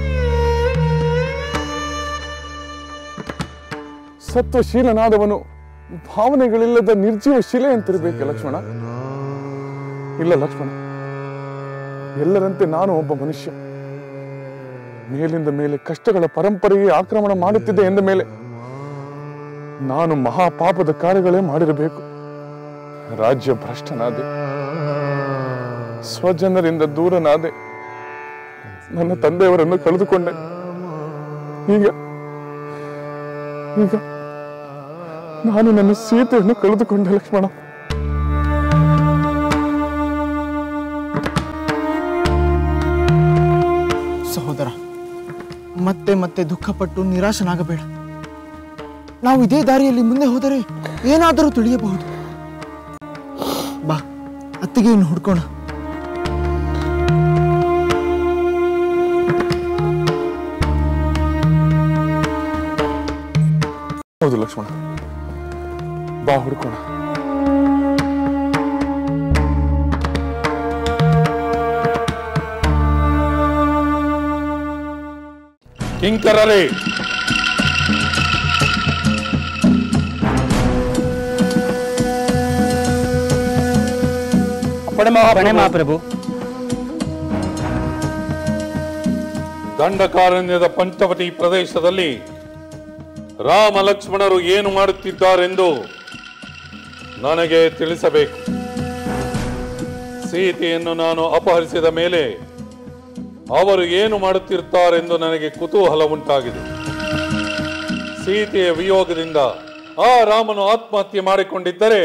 ಸತ್ವಶೀಲನಾದವನು ಭಾವನೆಗಳಿಲ್ಲದ ನಿರ್ಜೀವ ಶಿಲೆ ಅಂತಿರಬೇಕೆ ಲಕ್ಷ್ಮಣ? ಇಲ್ಲ ಲಕ್ಷ್ಮಣ, ಎಲ್ಲರಂತೆ ನಾನು ಒಬ್ಬ ಮನುಷ್ಯ. ಮೇಲಿಂದ ಮೇಲೆ ಕಷ್ಟಗಳ ಪರಂಪರೆಯೇ ಆಕ್ರಮಣ ಮಾಡುತ್ತಿದೆ ಎಂದ ಮೇಲೆ ನಾನು ಮಹಾಪಾಪದ ಕಾರ್ಯಗಳೇ ಮಾಡಿರಬೇಕು. ರಾಜ್ಯ ಭ್ರಷ್ಟನಾದೆ, ಸ್ವಜನರಿಂದ ದೂರನಾದೆ, ನನ್ನ ತಂದೆಯವರನ್ನು ಕಳೆದುಕೊಂಡೆ. ಈಗ ಈಗ ನಾನು ನನ್ನ ಸೀತೆಯನ್ನು ಕಳೆದುಕೊಂಡೆ ಲಕ್ಷ್ಮಣ. ಸಹೋದರ, ಮತ್ತೆ ಮತ್ತೆ ದುಃಖಪಟ್ಟು ನಿರಾಶನಾಗಬೇಡ. ನಾವು ಇದೇ ದಾರಿಯಲ್ಲಿ ಮುಂದೆ ಹೋದರೆ ಏನಾದರೂ ತಿಳಿಯಬಹುದು. ಬಾ, ಅತ್ತಿಗೆಯನ್ನು ಹುಡ್ಕೋಣ. ಹೌದು ಲಕ್ಷ್ಮಣ, ಬಾ ಹುಡ್ಕೋಣ. ಕಿಂಕರರೇ, ಮಹಾಪ್ರಭು. ದಂಡಕಾರಣ್ಯದ ಪಂಚವಟಿ ಪ್ರದೇಶದಲ್ಲಿ ರಾಮ ಲಕ್ಷ್ಮಣರು ಏನು ಮಾಡುತ್ತಿದ್ದಾರೆಂದು ನನಗೆ ತಿಳಿಸಬೇಕು. ಸೀತೆಯನ್ನು ನಾನು ಅಪಹರಿಸಿದ ಮೇಲೆ ಅವರು ಏನು ಮಾಡುತ್ತಿರುತ್ತಾರೆಂದು ನನಗೆ ಕುತೂಹಲ ಉಂಟಾಗಿದೆ. ಸೀತೆಯ ವಿಯೋಗದಿಂದ ಆ ರಾಮನು ಆತ್ಮಹತ್ಯೆ ಮಾಡಿಕೊಂಡಿದ್ದರೆ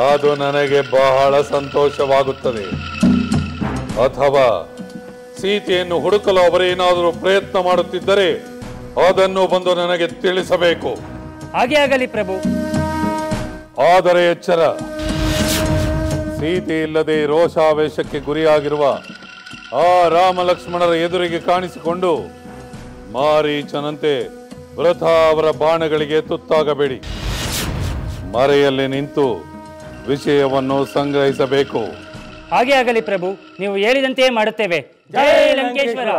ಅದು ನನಗೆ ಬಹಳ ಸಂತೋಷವಾಗುತ್ತದೆ. ಅಥವಾ ಸೀತೆಯನ್ನು ಹುಡುಕಲು ಅವರೇನಾದರೂ ಪ್ರಯತ್ನ ಮಾಡುತ್ತಿದ್ದರೆ ಅದನ್ನು ಬಂದು ನನಗೆ ತಿಳಿಸಬೇಕು. ಹಾಗೆ ಆಗಲಿ ಪ್ರಭು. ಆದರೆ ಎಚ್ಚರ, ಸೀತೆ ಇಲ್ಲದೆ ರೋಷಾವೇಶಕ್ಕೆ ಗುರಿಯಾಗಿರುವ ಆ ರಾಮ ಲಕ್ಷ್ಮಣರ ಎದುರಿಗೆ ಕಾಣಿಸಿಕೊಂಡು ಮಾರೀಚನಂತೆ ವೃಥಾ ಅವರ ಬಾಣಗಳಿಗೆ ತುತ್ತಾಗಬೇಡಿ. ಮರೆಯಲ್ಲಿ ನಿಂತು ವಿಷಯವನ್ನು ಸಂಗ್ರಹಿಸಬೇಕು. ಹಾಗೆ ಆಗಲಿ ಪ್ರಭು, ನೀವು ಹೇಳಿದಂತೆಯೇ ಮಾಡುತ್ತೇವೆ. ಜೈ ಲಂಕೇಶ್ವರ.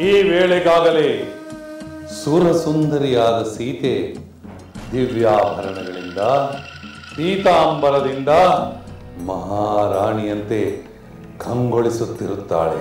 ಈ ವೇಳೆಗಾಗಲೇ ಸುರಸುಂದರಿಯಾದ ಸೀತೆ ದಿವ್ಯಾಭರಣಗಳಿಂದ ಪೀತಾಂಬರದಿಂದ ಮಹಾರಾಣಿಯಂತೆ ಕಂಗೊಳಿಸುತ್ತಿರುತ್ತಾಳೆ.